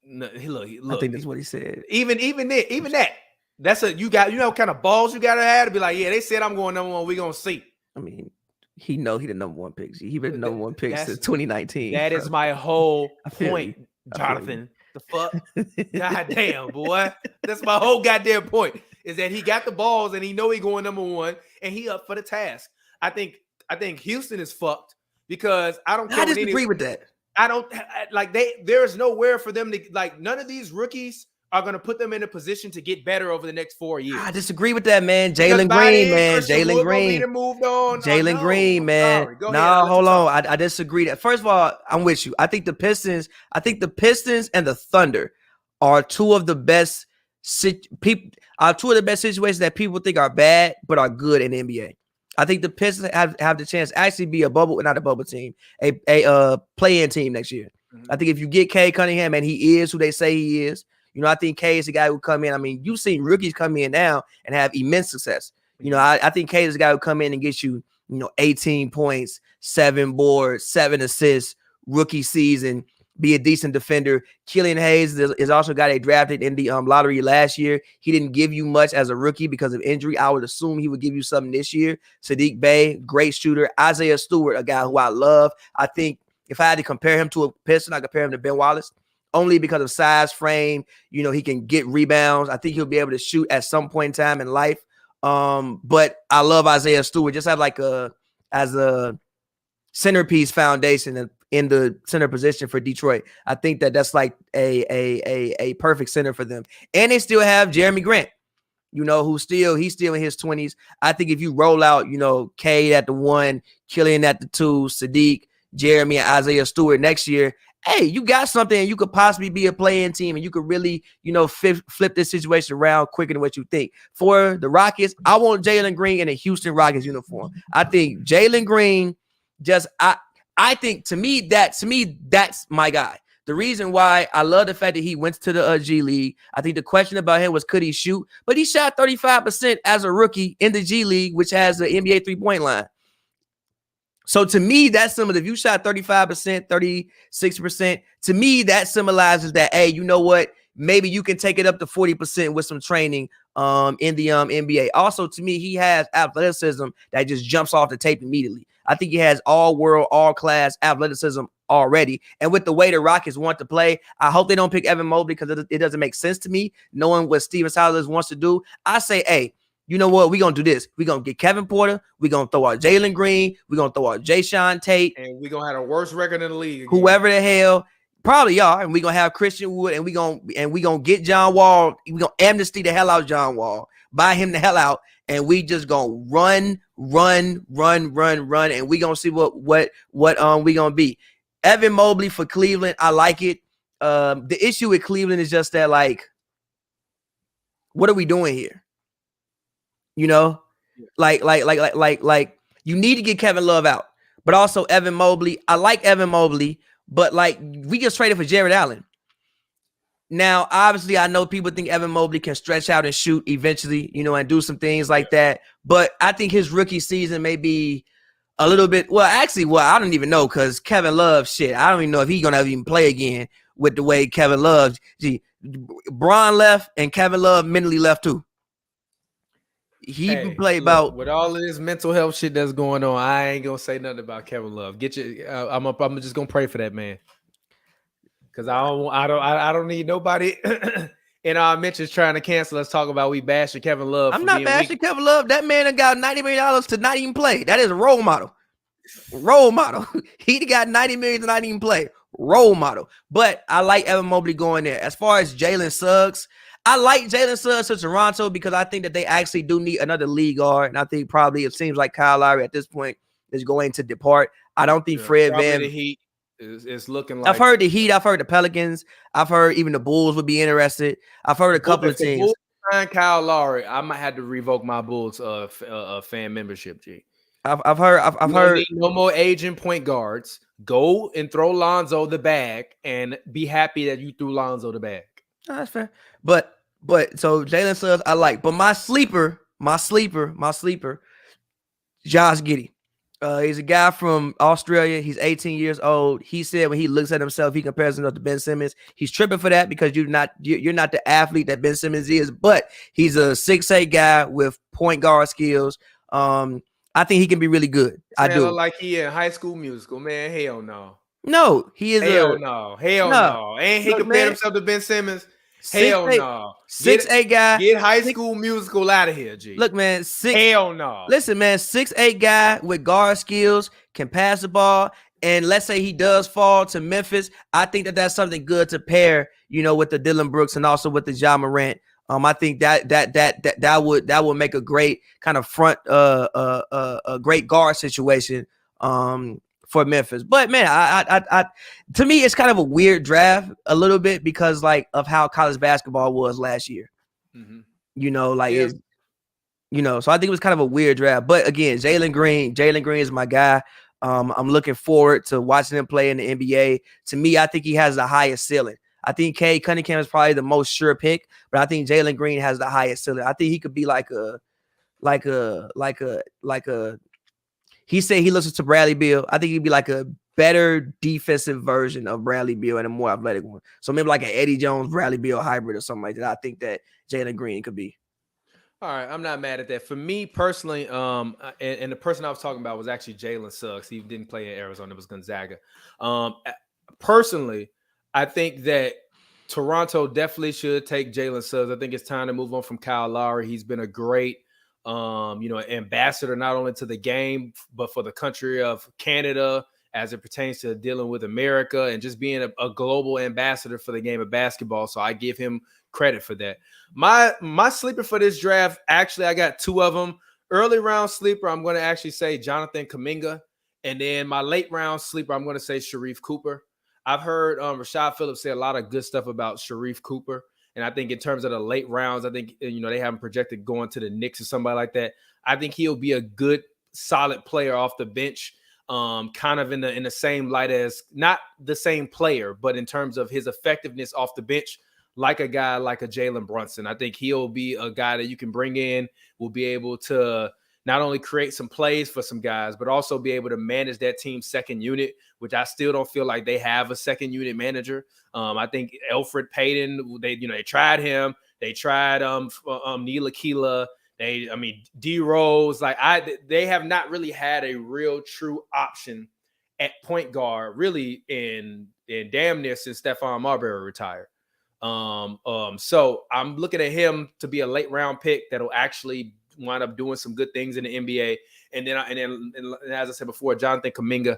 No, look, I think that's what he said. Even that. That's what kind of balls you gotta have to be like, yeah, they said I'm going number one. We gonna see. I mean, he the number one pick. He been the number one pick since 2019. That is my whole point, Jonathan. The fuck? God damn, boy. That's my whole goddamn point. Is that he got the balls and he know he going number one, and he up for the task. I think Houston is fucked, because I don't care. I disagree with that. I don't like there's nowhere for them to, like, none of these rookies are going to put them in a position to get better over the next 4 years. I disagree with that, man. Jalen Green, man. Jalen Green. Moved on. Jalen Green, man. No, hold on. I disagree. First of all, I'm with you. I think the Pistons and the Thunder are two of the best situations that people think are bad, but are good in the NBA. I think the Pistons have the chance to actually be not a bubble team, a play-in team next year. Mm-hmm. I think if you get Cade Cunningham, and he is who they say he is, I think Cade is the guy who come in. I mean, you've seen rookies come in now and have immense success. I think Cade is the guy who come in and gets you, 18 points, 7 boards, 7 assists, rookie season, be a decent defender. Killian Hayes is also a guy they drafted in the lottery last year. He didn't give you much as a rookie because of injury. I would assume he would give you something this year. Saddiq Bey, great shooter. Isaiah Stewart, a guy who I love. I think if I had to compare him to a Piston, I compare him to Ben Wallace. Only because of size, frame, he can get rebounds. I think he'll be able to shoot at some point in time in life. But I love Isaiah Stewart. Just have as a centerpiece foundation in the center position for Detroit. I think that's like a perfect center for them. And they still have Jeremy Grant, he's still in his 20s. I think if you roll out, Cade at the 1, Killian at the 2, Saddiq, Jeremy, and Isaiah Stewart next year, hey, you got something, and you could possibly be a play-in team, and you could really, flip this situation around quicker than what you think. For the Rockets, I want Jalen Green in a Houston Rockets uniform. I think Jalen Green I think to me, that's my guy. The reason why I love the fact that he went to the G League, I think the question about him was, could he shoot? But he shot 35% as a rookie in the G League, which has the NBA three-point line. So to me, that's similar. If you shot 35%, 36%, to me, that symbolizes that, hey, you know what? Maybe you can take it up to 40% with some training in the NBA. Also, to me, he has athleticism that just jumps off the tape immediately. I think he has all-world, all-class athleticism already. And with the way the Rockets want to play, I hope they don't pick Evan Mobley because it doesn't make sense to me, knowing what Steven Silas wants to do. I say, hey, you know what? We're going to do this. We're going to get Kevin Porter. We're going to throw out Jalen Green. We're going to throw out Jayshawn Tate. And we're going to have the worst record in the league again. Whoever the hell, probably are. And we're going to have Christian Wood, and we're going to get John Wall. We're going to amnesty the hell out John Wall. Buy him the hell out. And we just going to run. And we're going to see what we going to be. Evan Mobley for Cleveland, I like it. The issue with Cleveland is just that, like, what are we doing here? You know, like you need to get Kevin Love out, but also Evan Mobley. I like Evan Mobley, but like we just traded for Jared Allen. Now, obviously, I know people think Evan Mobley can stretch out and shoot eventually, you know, and do some things like that. But I think his rookie season may be a little bit. Well, actually, I don't even know because Kevin Love, shit, I don't even know if he's gonna even play again with the way Kevin Love. Bron left and Kevin Love mentally left too. He play about with all of this mental health shit that's going on. I ain't gonna say nothing about Kevin Love. Get you. I'm just gonna pray for that man because I don't need nobody in our mentions trying to cancel us. Talk about we bashing Kevin Love. I'm not bashing Kevin Love. That man done got $90 million to not even play. That is a role model. He got $90 million to not even play. Role model. But I like Evan Mobley going there. As far as Jalen Suggs, I like Jalen Suggs to Toronto because I think that they actually do need another league guard. And I think probably it seems like Kyle Lowry at this point is going to depart. I don't think Fred Van. The Heat is looking like. I've heard the Heat. I've heard the Pelicans. I've heard even the Bulls would be interested. I've heard a couple of teams. Bulls sign Kyle Lowry, I might have to revoke my Bulls fan membership. G. I've heard need no more aging point guards. Go and throw Lonzo the bag and be happy that you threw Lonzo the bag. Oh, that's fair. But so Jalen Suggs I like. But my sleeper, Josh Giddey. He's a guy from Australia. He's 18 years old. He said when he looks at himself, he compares himself to Ben Simmons. He's tripping for that because you're not the athlete that Ben Simmons is, but he's a 6'8" guy with point guard skills. I think he can be really good. I do. Like he in High School Musical, man. Hell no. No, he is. Hell no. And he compared himself to Ben Simmons. Hell no. 6'8" guy. Get High School Musical out of here, G. Look, man. Hell no. Listen, man. 6'8" guy with guard skills, can pass the ball. And let's say he does fall to Memphis. I think that that's something good to pair, you know, with the Dylan Brooks and also with the Ja Morant. I think that would make a great kind of front, a great guard situation for Memphis. But man, I to me, it's kind of a weird draft a little bit because like of how college basketball was last year. Mm-hmm. You know, like it's, you know, so I think it was kind of a weird draft. But again, Jalen Green is my guy. I'm looking forward to watching him play in the NBA. To me, I think he has the highest ceiling. I think Cade Cunningham is probably the most sure pick, but I think Jalen Green has the highest ceiling. I think he could be like a. He said he listens to Bradley Beal. I think he'd be like a better defensive version of Bradley Beal and a more athletic one. So maybe like an Eddie Jones, Bradley Beal hybrid or something like that. I think that Jalen Green could be. All right, I'm not mad at that. For me personally, and the person I was talking about was actually Jalen Suggs. He didn't play in Arizona. It was Gonzaga. Personally, I think that Toronto definitely should take Jalen Suggs. I think it's time to move on from Kyle Lowry. He's been a great, ambassador not only to the game, but for the country of Canada as it pertains to dealing with America and just being a global ambassador for the game of basketball. So I give him credit for that. My sleeper for this draft, actually, I got two of them. Early round sleeper, I'm going to actually say Jonathan Kuminga. And then my late round sleeper, I'm going to say Sharif Cooper. I've heard Rashad Phillips say a lot of good stuff about Sharif Cooper. And I think in terms of the late rounds, I think, they haven't projected going to the Knicks or somebody like that. I think he'll be a good, solid player off the bench. kind of in the same light as not the same player, but in terms of his effectiveness off the bench, like a guy like a Jalen Brunson. I think he'll be a guy that you can bring in, will be able to not only create some plays for some guys, but also be able to manage that team's second unit, which I still don't feel like they have a second unit manager. I think Elfrid Payton, they tried him. They tried Neil Aquila. D Rose. They have not really had a real true option at point guard really in damn near since Stephon Marbury retired. So I'm looking at him to be a late round pick that'll actually wind up doing some good things in the NBA. And then as I said before, Jonathan Kuminga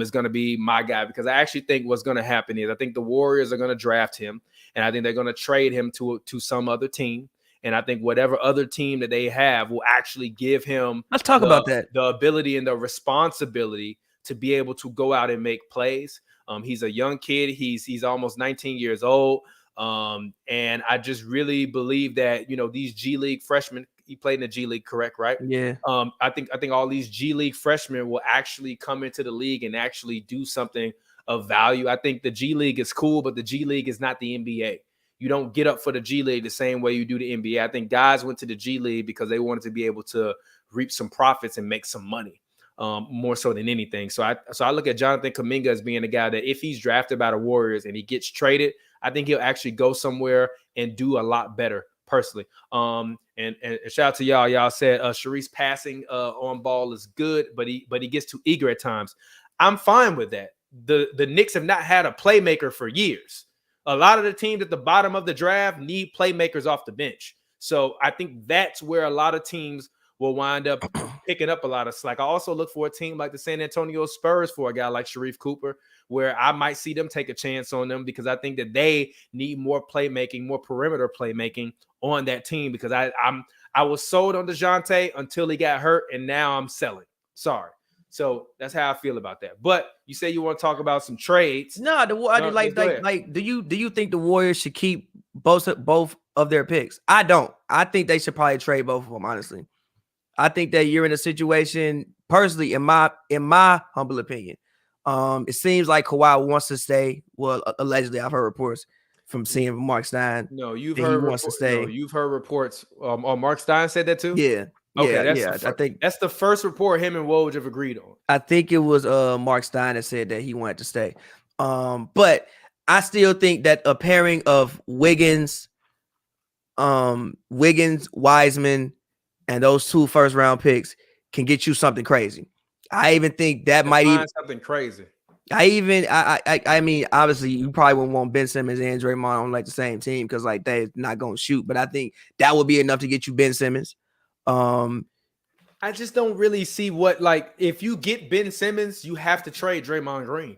is going to be my guy, because I actually think what's going to happen is I think the Warriors are going to draft him, and I think they're going to trade him to some other team. And I think whatever other team that they have will actually give him the ability and the responsibility to be able to go out and make plays. He's a young kid. He's almost 19 years old. And I just really believe that, these G League freshmen, he played in the G League, correct? Right. Yeah. I think all these G League freshmen will actually come into the league and actually do something of value. I think the G League is cool, but the G League is not the NBA. You don't get up for the G League the same way you do the NBA. I think guys went to the G League because they wanted to be able to reap some profits and make some money, more so than anything. So I look at Jonathan Kuminga as being a guy that if he's drafted by the Warriors and he gets traded, I think he'll actually go somewhere and do a lot better personally. And shout out to y'all. Y'all said Sharice's passing on ball is good, but he gets too eager at times. I'm fine with that. The Knicks have not had a playmaker for years. A lot of the teams at the bottom of the draft need playmakers off the bench. So I think that's where a lot of teams will wind up picking up a lot of slack. I also look for a team like the San Antonio Spurs for a guy like Sharife Cooper, where I might see them take a chance on them, because I think that they need more playmaking, more perimeter playmaking on that team, because I was sold on DeJounte until he got hurt, and now I'm selling. Sorry. So that's how I feel about that. But you say you want to talk about some trades. No, do you think the Warriors should keep both of their picks? I don't. I think they should probably trade both of them, honestly. I think that you're in a situation, personally, in my humble opinion, it seems like Kawhi wants to stay. Well, allegedly, I've heard reports from seeing Mark Stein. No, you've heard wants to stay. No, you've heard reports. Mark Stein said that too? Yeah. Okay, I think that's the first report him and Woj have agreed on. I think it was Mark Stein that said that he wanted to stay. But I still think that a pairing of Wiggins, Wiseman, and those 2 first-round picks can get you something crazy. I even think that might even something crazy. I mean, obviously, you probably wouldn't want Ben Simmons and Draymond on the same team, because they're not going to shoot. But I think that would be enough to get you Ben Simmons. I just don't really see what, if you get Ben Simmons, you have to trade Draymond Green.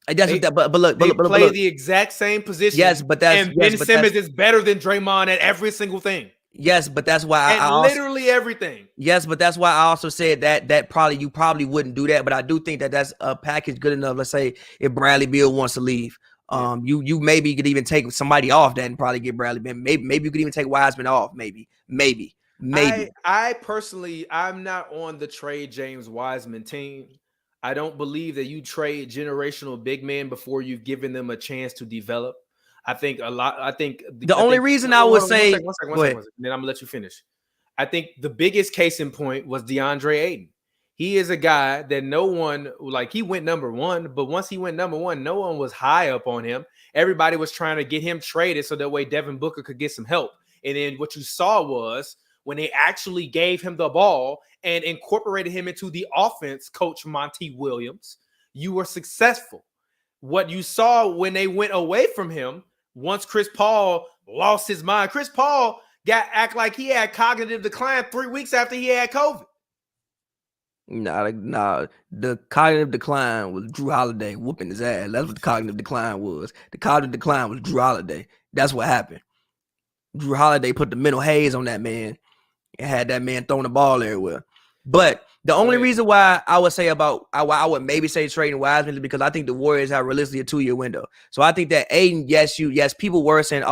But look, they play the exact same position. Yes, but Ben Simmons is better than Draymond at every single thing. Yes, but that's why I literally everything. Yes, but that's why I also said that you probably wouldn't do that. But I do think that that's a package good enough. Let's say if Bradley Beal wants to leave, you maybe could even take somebody off that and probably get Bradley. Maybe you could even take Wiseman off. Maybe. I personally, I'm not on the trade James Wiseman team. I don't believe that you trade generational big men before you've given them a chance to develop. I think the only reason I would say, one second, then I'm gonna let you finish. I think the biggest case in point was DeAndre Ayton. He is a guy that no one, he went number 1, but once he went number 1, no one was high up on him. Everybody was trying to get him traded so that way Devin Booker could get some help. And then what you saw was when they actually gave him the ball and incorporated him into the offense, Coach Monty Williams, you were successful. What you saw when they went away from him, once Chris Paul lost his mind, Chris Paul act like he had cognitive decline 3 weeks after he had COVID. Nah. The cognitive decline was Drew Holiday whooping his ass. That's what the cognitive decline was. The cognitive decline was Drew Holiday. That's what happened. Drew Holiday put the mental haze on that man and had that man throwing the ball everywhere. But the only reason why I would say I would maybe say trading Wiseman is because I think the Warriors have realistically a 2-year window. So I think that Aiden, yes, people were saying,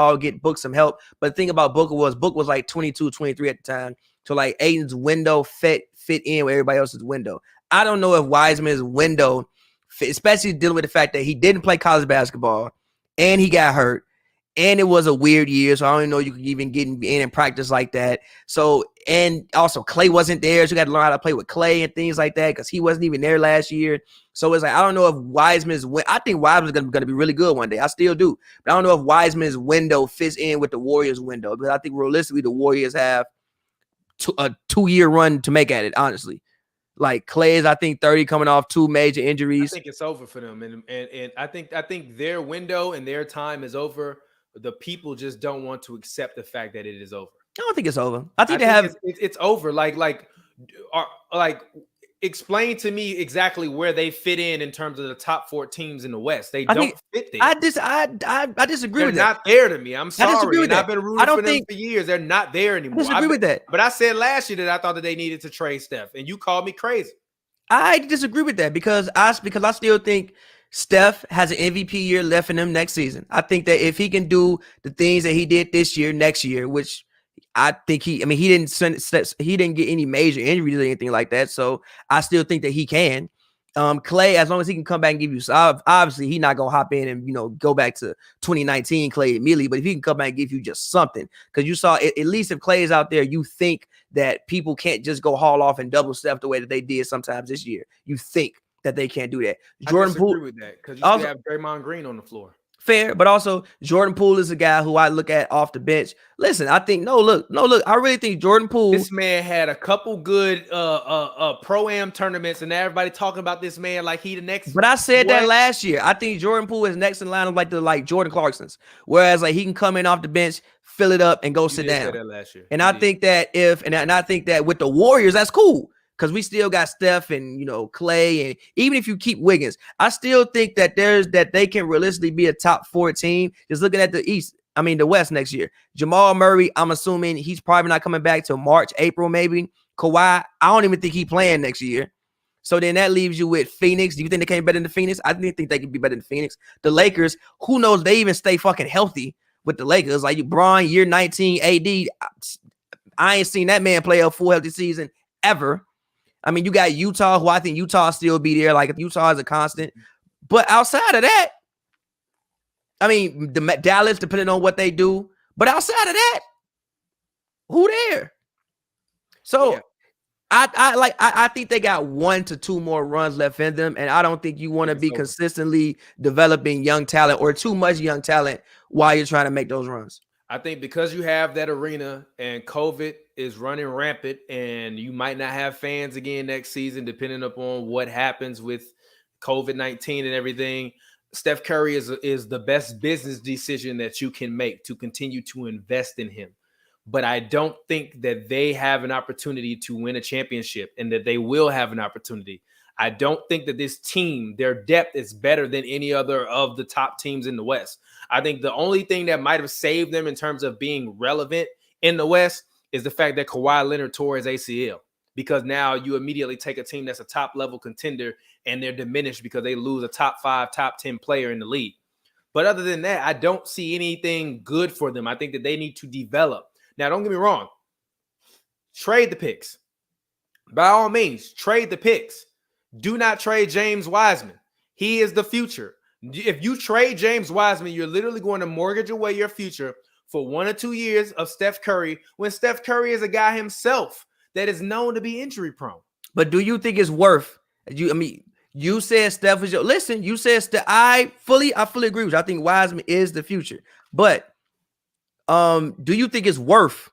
book some help. But the thing about Booker was like 22, 23 at the time. to like Aiden's window fit in with everybody else's window. I don't know if Wiseman's window fit, especially dealing with the fact that he didn't play college basketball and he got hurt. And it was a weird year, so I don't even know you could even get in and practice like that. So, and also Clay wasn't there, so you got to learn how to play with Clay and things like that because he wasn't even there last year. So it's like, I don't know if I think Wiseman's going to be really good one day. I still do. But I don't know if Wiseman's window fits in with the Warriors' window because I think realistically the Warriors have a 2-year run to make at it, honestly. Like Clay is, I think, 30 coming off 2 major injuries. I think it's over for them. And I think their window and their time is over. The people just don't want to accept the fact that it is over. I don't think it's over. I think it's over. Like explain to me exactly where they fit in terms of the top 4 teams in the West. They don't fit there. I disagree with that. They're not there to me. I'm sorry. I disagree with that. I've been rooting for them for years. They're not there anymore. I disagree with that. But I said last year that I thought that they needed to trade Steph, and you called me crazy. I disagree with that because I still think Steph has an MVP year left in him next season. I think that if he can do the things that he did this year, next year, which I think he didn't get any major injuries or anything like that. So I still think that he can. Clay, as long as he can come back and give you, obviously he's not gonna hop in and go back to 2019 Clay immediately. But if he can come back and give you just something, because you saw at least if Clay is out there, you think that people can't just go haul off and double step the way that they did sometimes this year. You think that they can't do that. Jordan Poole with that because you still have Draymond Green on the floor. Fair, but also Jordan Poole is a guy who I look at off the bench. Listen, I think look. I really think Jordan Poole. This man had a couple good pro-am tournaments, and everybody talking about this man like he the next. But I said that last year. I think Jordan Poole is next in line of like Jordan Clarkson's, whereas like he can come in off the bench, fill it up, and go sit down. That last year. And I think that I think that with the Warriors, that's cool. Because we still got Steph and Clay, and even if you keep Wiggins, I still think that they can realistically be a top 4 team. Just looking at the West next year. Jamal Murray, I'm assuming he's probably not coming back till March, April, maybe. Kawhi, I don't even think he's playing next year. So then that leaves you with Phoenix. Do you think they can be better than Phoenix? I think they can be better than Phoenix. The Lakers, who knows? They even stay fucking healthy with the Lakers. Like LeBron, year 19, AD. I ain't seen that man play a full healthy season ever. I mean, you got Utah, who I think Utah still be there. Like, Utah is a constant. But outside of that, I mean, the Dallas, depending on what they do. But outside of that, who there? So, yeah. I think they got 1 to 2 more runs left in them. And I don't think you want to be consistently developing young talent or too much young talent while you're trying to make those runs. I think because you have that arena and COVID is running rampant and you might not have fans again next season, depending upon what happens with COVID-19 and everything, Steph Curry is the best business decision that you can make to continue to invest in him. But I don't think that they have an opportunity to win a championship and that they will have an opportunity. I don't think that this team, their depth is better than any other of the top teams in the West. I think the only thing that might have saved them in terms of being relevant in the West is the fact that Kawhi Leonard tore his ACL, because now you immediately take a team that's a top level contender and they're diminished because they lose a top 5, top 10 player in the league. But other than that, I don't see anything good for them. I think that they need to develop. Now, don't get me wrong. Trade the picks. By all means, trade the picks. Do not trade James Wiseman. He is the future. If you trade James Wiseman, you're literally going to mortgage away your future for 1 or 2 years of Steph Curry, when Steph Curry is a guy himself that is known to be injury prone. But do you think it's worth you said Steph was you said Steph. I fully agree with you. I think Wiseman is the future. But do you think it's worth,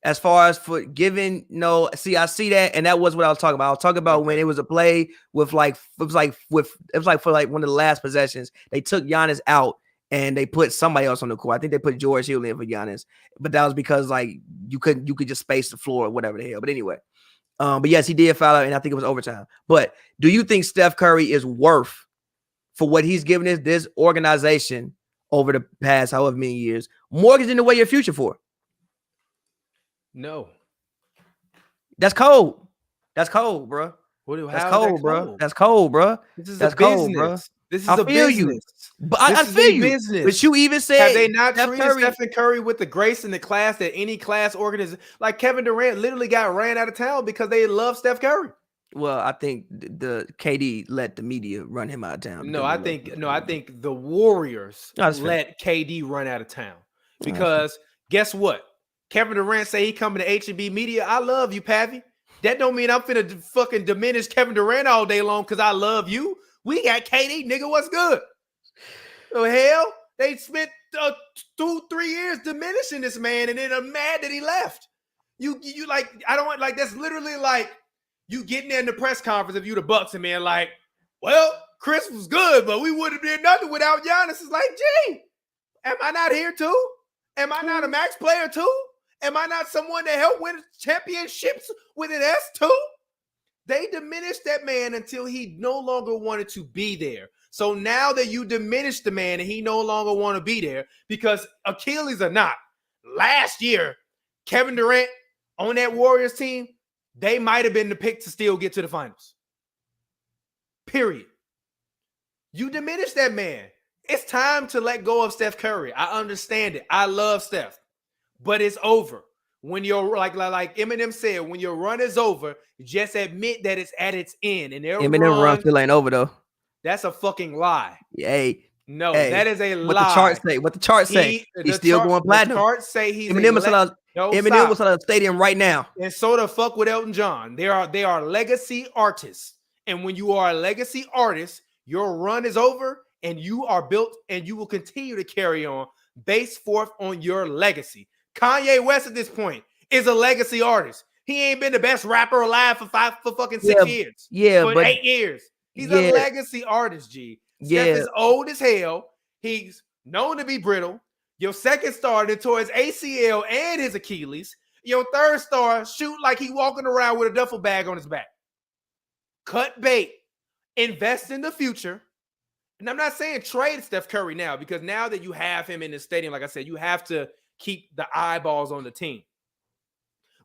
as far as for giving I see that, and that was what I was talking about. I was talking about when it was a play with it was like for one of the last possessions, they took Giannis out and they put somebody else on the court. I think they put George Hill in for Giannis, but that was because you could just space the floor or whatever the hell. But anyway, but yes, he did foul out, and I think it was overtime. But do you think Steph Curry is worth, for what he's given this organization over the past however many years, mortgaging away your future for? No. That's cold. That's cold, bro. That's cold, bro. That's cold, bro. This is That's a cold, business. This is I a feel you. business. But This I is feel a you. business. But you even said have they not Steph treated Curry, Stephen Curry with the grace and the class that any class organization, like Kevin Durant literally got ran out of town because they love Steph Curry. Well, I think the KD let the media run him out of town. I think the Warriors fair. let KD run out of town because guess what? Kevin Durant say he coming to HNB Media. I love you, Pavi. That don't mean I'm finna fucking diminish Kevin Durant all day long because I love you. We got KD, nigga. What's good? Oh hell, they spent 2-3 years diminishing this man, and then I'm mad that he left. You like I don't want like that's literally like you getting there in the press conference if you the Bucks and man like, well, Khris was good, but we wouldn't have done nothing without Giannis. It's like, gee, am I not here too? Am I not a max player too? Am I not someone that helped win championships with an S too? They diminished that man until he no longer wanted to be there. So now that you diminish the man and he no longer want to be there, because Achilles or not, last year, Kevin Durant on that Warriors team, they might have been the pick to still get to the finals. Period. You diminish that man. It's time to let go of Steph Curry. I understand it. I love Steph. But it's over. When you're like Eminem said, when your run is over, just admit that it's at its end. And Eminem run still ain't over though. That's a fucking lie. Hey, that is a lie. What the chart say? He's still going platinum. The chart say he's Eminem was at a stadium right now. And so the fuck with Elton John. They are legacy artists. And when you are a legacy artist, your run is over and you are built and you will continue to carry on based forth on your legacy. Kanye West at this point is a legacy artist. He ain't been the best rapper alive for fucking 6 years. Yeah, but 8 years. He's a legacy artist, G. Steph is old as hell. He's known to be brittle. Your second star that tore his ACL and his Achilles. Your third star shoot like he walking around with a duffel bag on his back. Cut bait. Invest in the future. And I'm not saying trade Steph Curry now, because now that you have him in the stadium, like I said, you have to keep the eyeballs on the team.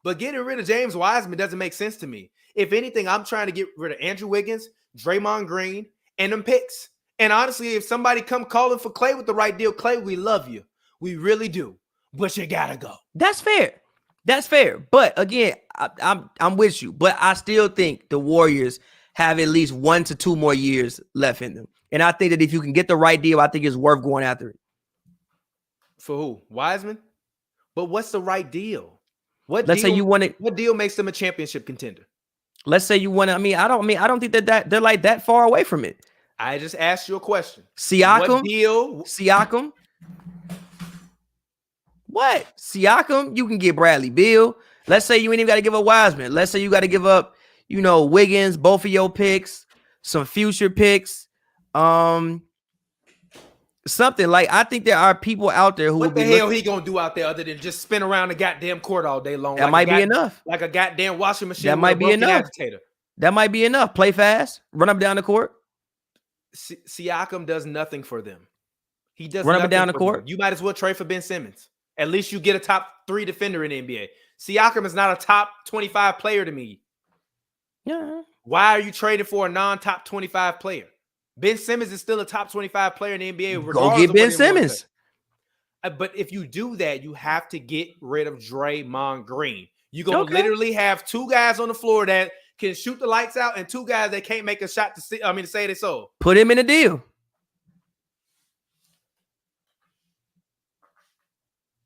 But getting rid of James Wiseman doesn't make sense to me. If anything, I'm trying to get rid of Andrew Wiggins, Draymond Green, and them picks. And honestly, if somebody come calling for Clay with the right deal, Clay, we love you. We really do. But you gotta go. That's fair. That's fair. But again, I'm with you. But I still think the Warriors have at least 1 to 2 more years left in them. And I think that if you can get the right deal, I think it's worth going after it. For who? Wiseman? But what's the right deal? What deal makes them a championship contender? Let's say you want to. I don't think that they're like that far away from it. I just asked you a question. Siakam? What deal? Siakam? What? Siakam? You can get Bradley Beal. Let's say you ain't even got to give up Wiseman. Let's say you got to give up, Wiggins, both of your picks, some future picks, something like. I think there are people out there who. What the hell he gonna do out there other than just spin around the goddamn court all day long? That might be enough. Like a goddamn washing machine. That might be enough. Agitator. That might be enough. Play fast. Run up and down the court. Siakam does nothing for them. He does run up and down the court. Them. You might as well trade for Ben Simmons. At least you get a top 3 defender in the NBA. Siakam is not a top 25 player to me. Yeah. Why are you trading for a non-top 25 player? Ben Simmons is still a top 25 player in the NBA. Go get Ben Simmons. But if you do that, you have to get rid of Draymond Green. You're going to literally have 2 guys on the floor that can shoot the lights out and 2 guys that can't make a shot to say they so. Put him in a deal.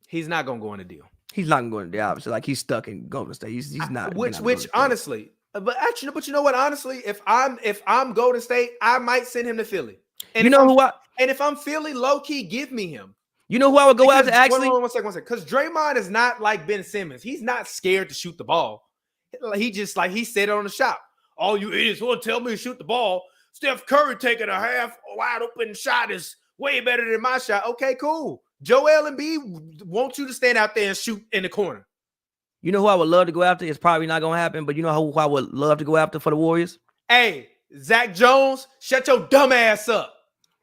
He's not going to go in a deal. He's not going to go in a deal. Obviously, like he's stuck in Golden State. He's not. Which honestly, but you know what? Honestly, if I'm Golden State, I might send him to Philly. And if I'm Philly, low key, give me him. You know who I would go after actually? One second. Because Draymond is not like Ben Simmons. He's not scared to shoot the ball. He just he said it on the shop. All you idiots want to tell me to shoot the ball. Steph Curry taking a half wide open shot is way better than my shot. Okay, cool. Joel Embiid wants you to stand out there and shoot in the corner. You know who I would love to go after? It's probably not going to happen, but you know who I would love to go after for the Warriors? Hey, Zach Jones, shut your dumb ass up.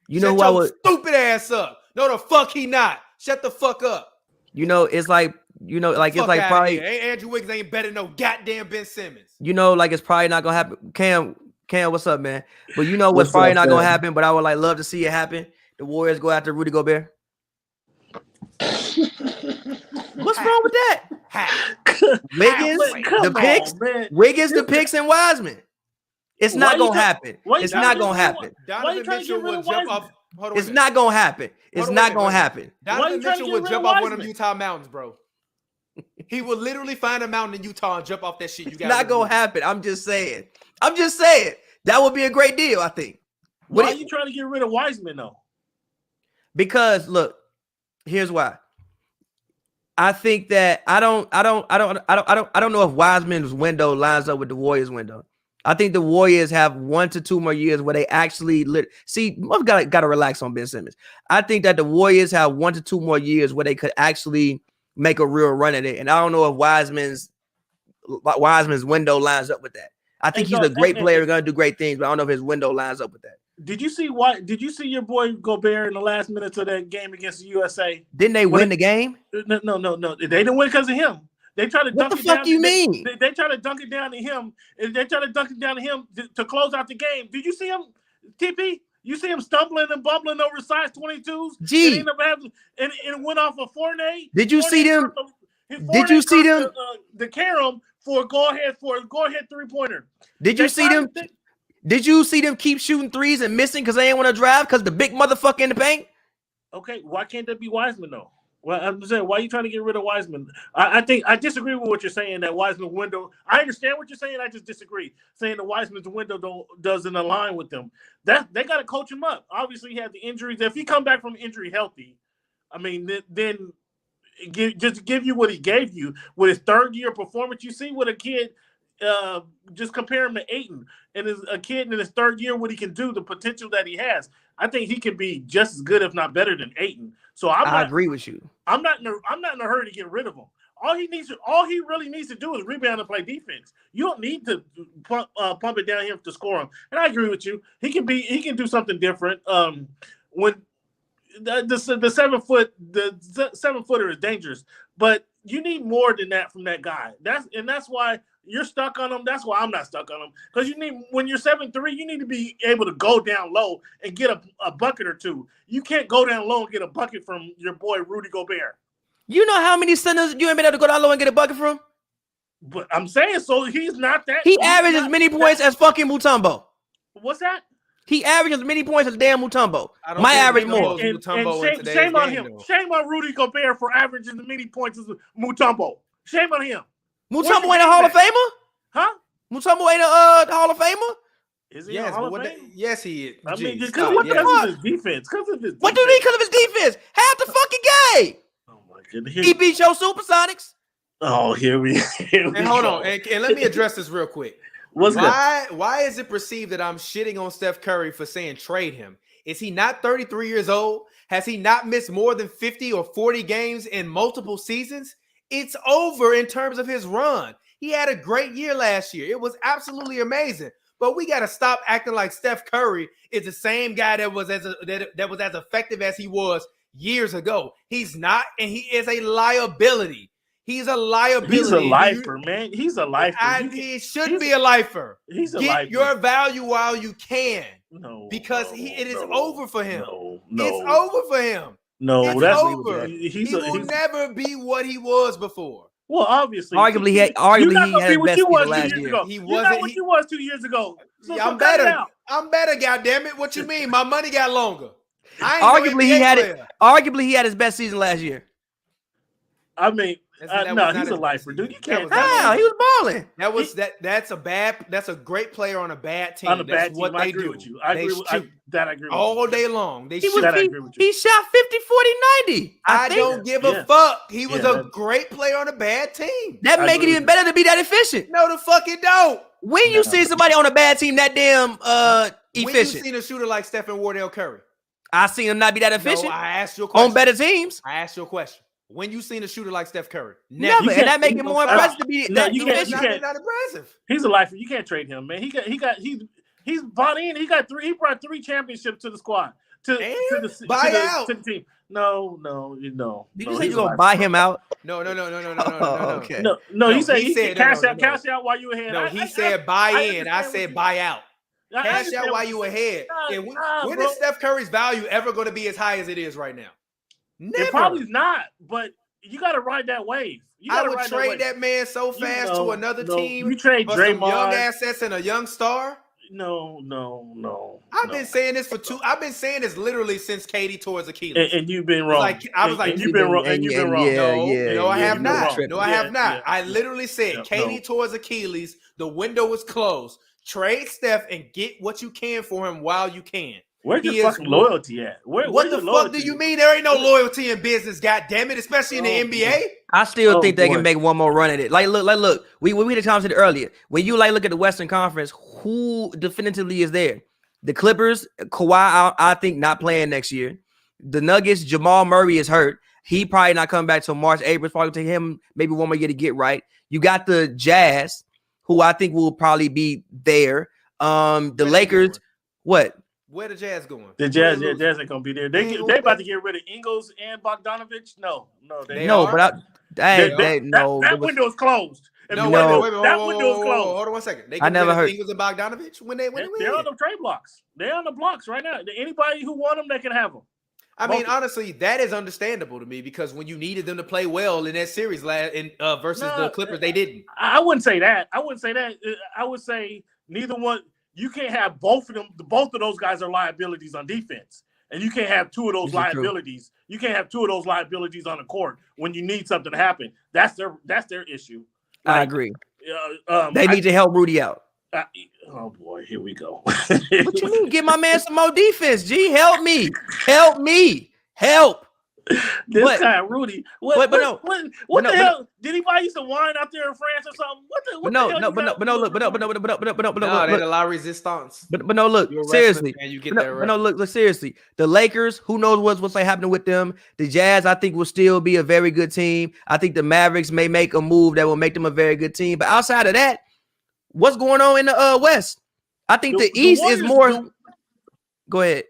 You know who I would? Stupid ass up. No, the fuck he not. Shut the fuck up. It's like, it's like probably. Andrew Wiggins ain't better than no goddamn Ben Simmons. It's probably not going to happen. Cam, Cam, what's up, man? But you know what's What's probably up, not gonna fam? happen, but I would like love to see it happen. The Warriors go after Rudy Gobert. What's wrong with that? Wiggins, the picks, Wiggins, the picks, and Wiseman. It's not gonna happen. It's not gonna happen. Donovan Mitchell would jump off. It's not gonna happen. It's not gonna happen. Donovan Mitchell would jump off one of them Utah mountains, bro. He would literally find a mountain in Utah and jump off that shit. It's not gonna happen. I'm just saying. That would be a great deal, I think. Why are you trying to get rid of Wiseman though? Because look, here's why. I think that I don't know if Wiseman's window lines up with the Warriors' window. I think the Warriors have 1 to 2 more years where they actually see. I've got to relax on Ben Simmons. I think that the Warriors have 1 to 2 more years where they could actually make a real run at it. And I don't know if Wiseman's window lines up with that. I think he's a great player, going to do great things, but I don't know if his window lines up with that. Did you see your boy Gobert in the last minutes of that game against the USA? Didn't they win the game? No. They didn't win because of him. They try to dunk it down. What the fuck you mean? They try to dunk it down to him. They try to dunk it down to him to close out the game. Did you see him, TP? You see him stumbling and bumbling over size 22s? Gee. And it went off a Fournier. Did you see them? Did you see them? The carom for a go ahead 3-pointer. Did you see them? Did you see them keep shooting threes and missing because they ain't want to drive because the big motherfucker in the paint? Okay, why can't that be Wiseman though? Well, I'm saying, why are you trying to get rid of Wiseman? I think I disagree with what you're saying. That Wiseman window. I understand what you're saying. I just disagree. Saying the Wiseman's window doesn't align with them. That they got to coach him up. Obviously, he had the injuries. If he come back from injury healthy, I mean, then just give you what he gave you with his third-year performance. You see what a kid. Just compare him to Ayton and a kid in his third year, what he can do, the potential that he has. I think he can be just as good, if not better, than Ayton. So I agree with you. I'm not in a hurry to get rid of him. All he really needs to do is rebound and play defense. You don't need to pump it down him to score him. And I agree with you. He can do something different. When the 7-footer is dangerous, but you need more than that from that guy. That's why you're stuck on him. That's why I'm not stuck on him. Because when you're 7'3", you need to be able to go down low and get a bucket or two. You can't go down low and get a bucket from your boy Rudy Gobert. You know how many centers you ain't been able to go down low and get a bucket from? But I'm saying, so he's not that. He averages as many points as fucking Mutombo. What's that? He averages as many points as damn Mutombo. My average more. And shame on him. Though. Shame on Rudy Gobert for averaging as many points as Mutombo. Shame on him. Mutombo ain't a Hall of Famer? Huh? Mutombo ain't a Hall of Famer? Is he a Hall of Fame? Yes, he is. I mean, because of his defense. What do you mean because of his defense? Half the fucking game. Oh, my goodness. He beat your Supersonics. Oh, here we hold on. And let me address this real quick. Why is it perceived that I'm shitting on Steph Curry for saying trade him? Is he not 33 years old? Has he not missed more than 50 or 40 games in multiple seasons? It's over in terms of his run. He had a great year last year. It was absolutely amazing. But we got to stop acting like Steph Curry is the same guy that was as effective as he was years ago. He's not, and he is a liability. He's a liability. He's a lifer, man. He's a lifer. He should be a lifer. He's a Get lifer. your value while you can. Because it is over for him. It's over for him. No, that's over. He will never be what he was before. Well, obviously, arguably he had his best year last year. He wasn't what you was 2 years ago. So I'm better. I'm better. Goddamn it! What you mean? My money got longer. Arguably he had his best season last year. I mean, no, he's a lifer, dude. You can't. He was balling. That's a great player on a bad team. On a bad team, I agree with you. I agree with all day long. He shot 50, 40, 90. I don't give a fuck. He was a great player on a bad team. That make it even better to be that efficient. No, the fuck it don't. When you see somebody on a bad team that damn efficient. When you seen a shooter like Steph and Wardell Curry? I seen him not be that efficient. No, I asked you a question. On better teams. I asked you a question. When you seen a shooter like Steph Curry? Never. And that make it more impressive to be that efficient. Not impressive. He's a lifer. You can't trade him, man. He's bought in. He brought 3 championships to the squad. To the team. No. Did you say you gonna buy him out? No. Okay. No. He said cash out while you were ahead. No, he said buy in. I said buy out. Cash out while you ahead. When is Steph Curry's value ever going to be as high as it is right now? Never. It probably not, but you got to ride that wave. I would trade that man so fast to another team. You trade for Draymond, some young assets and a young star. No. I've been saying this I've been saying this literally since KD tore his Achilles. And you've been wrong. You've been wrong. And you've been wrong. No, I have not. No, I have not. I literally said KD tore his Achilles. The window was closed. Trade Steph and get what you can for him while you can. Where's your fucking loyalty at? What the fuck do you mean? There ain't no loyalty in business, goddammit, especially in the NBA. I still think they can make one more run at it. Look. We had a conversation earlier. When you look at the Western Conference, who definitively is there? The Clippers, Kawhi, I think not playing next year. The Nuggets, Jamal Murray is hurt. He probably not coming back till March, April. It's probably take him maybe 1 more year to get right. You got the Jazz, who I think will probably be there. The Lakers, what? Where the Jazz going? The Jazz ain't gonna be there. They about to get rid of Ingles and Bogdanovich. No, that window is closed. That window is closed. Hold on 1 second. They I never heard Ingles and Bogdanovich when they're on the trade blocks. They're on the blocks right now. Anybody who want them, they can have them. I mean, honestly, that is understandable to me because when you needed them to play well in that series versus the Clippers, they didn't. I wouldn't say that. I would say neither one. You can't have both of them. Both of those guys are liabilities on defense, and you can't have two of those liabilities. You can't have two of those liabilities on the court when you need something to happen. That's their issue. I agree. They need to help Rudy out. Oh boy, here we go. What you mean? Give my man some more defense, G. Help me. Help. This guy, Rudy. What the hell? Did he buy you some wine out there in France or something? No, they allow resistance. But no, look, seriously. You get that right. No, look, seriously. The Lakers, who knows what's happening with them? The Jazz, I think, will still be a very good team. I think the Mavericks may make a move that will make them a very good team. But outside of that, what's going on in the West? I think the East is more. Go ahead.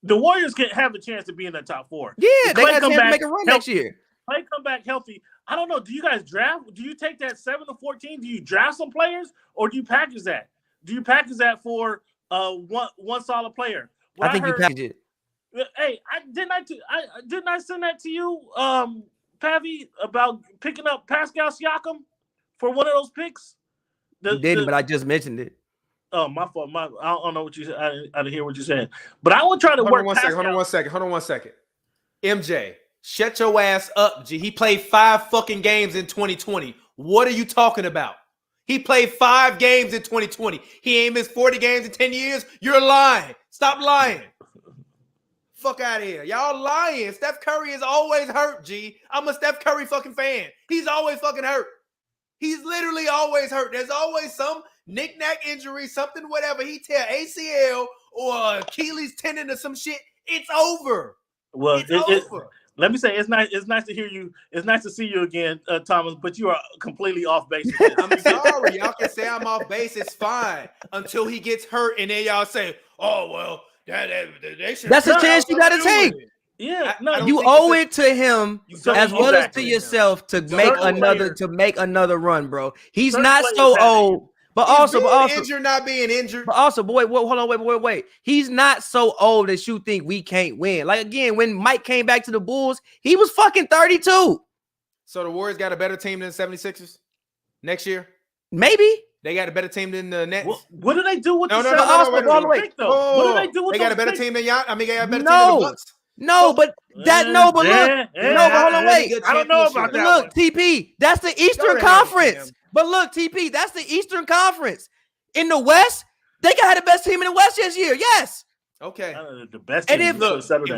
The Warriors can have a chance to be in the top 4. Yeah, they got a chance to make a run next year. Clay come back healthy. I don't know. Do you guys draft? Do you take that 7 to 14? Do you draft some players or do you package that? Do you package that for one solid player? I think you package it. Hey, didn't I send that to you, Pavi, about picking up Pascal Siakam for one of those picks? You didn't, but I just mentioned it. Oh, my fault. I don't know what you said. I didn't hear what you said. But I will try to work. Hold on one second. MJ, shut your ass up, G. He played 5 fucking games in 2020. What are you talking about? He played 5 games in 2020. He ain't missed 40 games in 10 years. You're lying. Stop lying. Fuck out of here. Y'all lying. Steph Curry is always hurt, G. I'm a Steph Curry fucking fan. He's always fucking hurt. He's literally always hurt. There's always some knick-knack injury, something, whatever. He tear ACL or Achilles tendon or some shit. It's over. Well, over. Let me say it's nice to hear you. It's nice to see you again, Thomas, but you are completely off base. I'm sorry. Y'all can say I'm off base. It's fine until he gets hurt. And then y'all say, oh, well, they should. That's a chance you got to take. Yeah, you owe it to him as well as to yourself to make another run, bro. He's not so old. But also, injured, not being injured. But also, boy, hold on, wait. He's not so old that you think we can't win. Like again, when Mike came back to the Bulls, he was fucking 32. So the Warriors got a better team than the 76ers next year? Maybe. They got a better team than the Nets. What do they do with the pick, though? What do they do with they got a better team than y'all? I mean, they got a better team than the Bucks. But hold on, wait. I don't know about that. Look, TP, that's the Eastern Conference. But look, TP, that's the Eastern Conference. In the West, they got the best team in the West this year. Yes. Okay. The best team. And if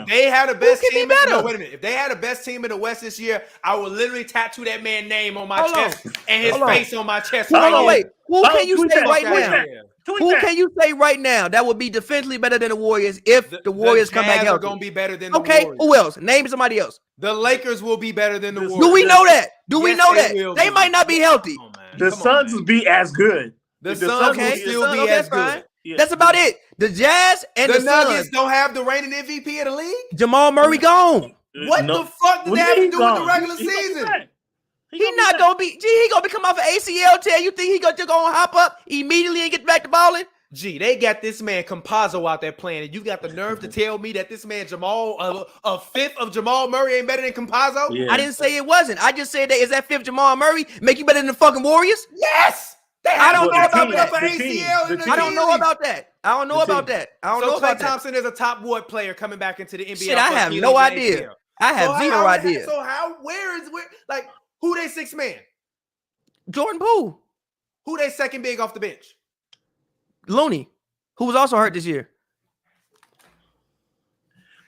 they had the best team, wait a minute. If they had the best team in the West this year, I would literally tattoo that man's name on my chest and his face on my chest. Hold on, wait. Who can you say right now? Who can you say right now that would be defensively better than the Warriors if the Warriors come back healthy? Going to be better than the Warriors. Who else? Name somebody else. The Lakers will be better than the Warriors. Do we know that? They might not be healthy. The Suns will be as good. The Suns will still be as good. Yeah. That's about it. The Jazz and the Nuggets don't have the reigning MVP of the league. Jamal Murray gone. What the fuck did that have to do with the regular season? He not gonna be. He gonna be come off an ACL tear. You think he just gonna hop up immediately and get back to balling? Gee, they got this man Compazzo out there playing, and you got the nerve to tell me that this man Jamal, a fifth of Jamal Murray ain't better than Compazzo? Yeah. I didn't say it wasn't. I just said that is that fifth Jamal Murray make you better than the fucking Warriors? Yes! I don't know about that. I don't know about that. I don't know about that. I don't know about Klay Thompson is a top what player coming back into the NBA? Shit, I have no idea. I have zero idea. So where like who they sixth man? Jordan Poole. Who they second big off the bench? Looney, who was also hurt this year.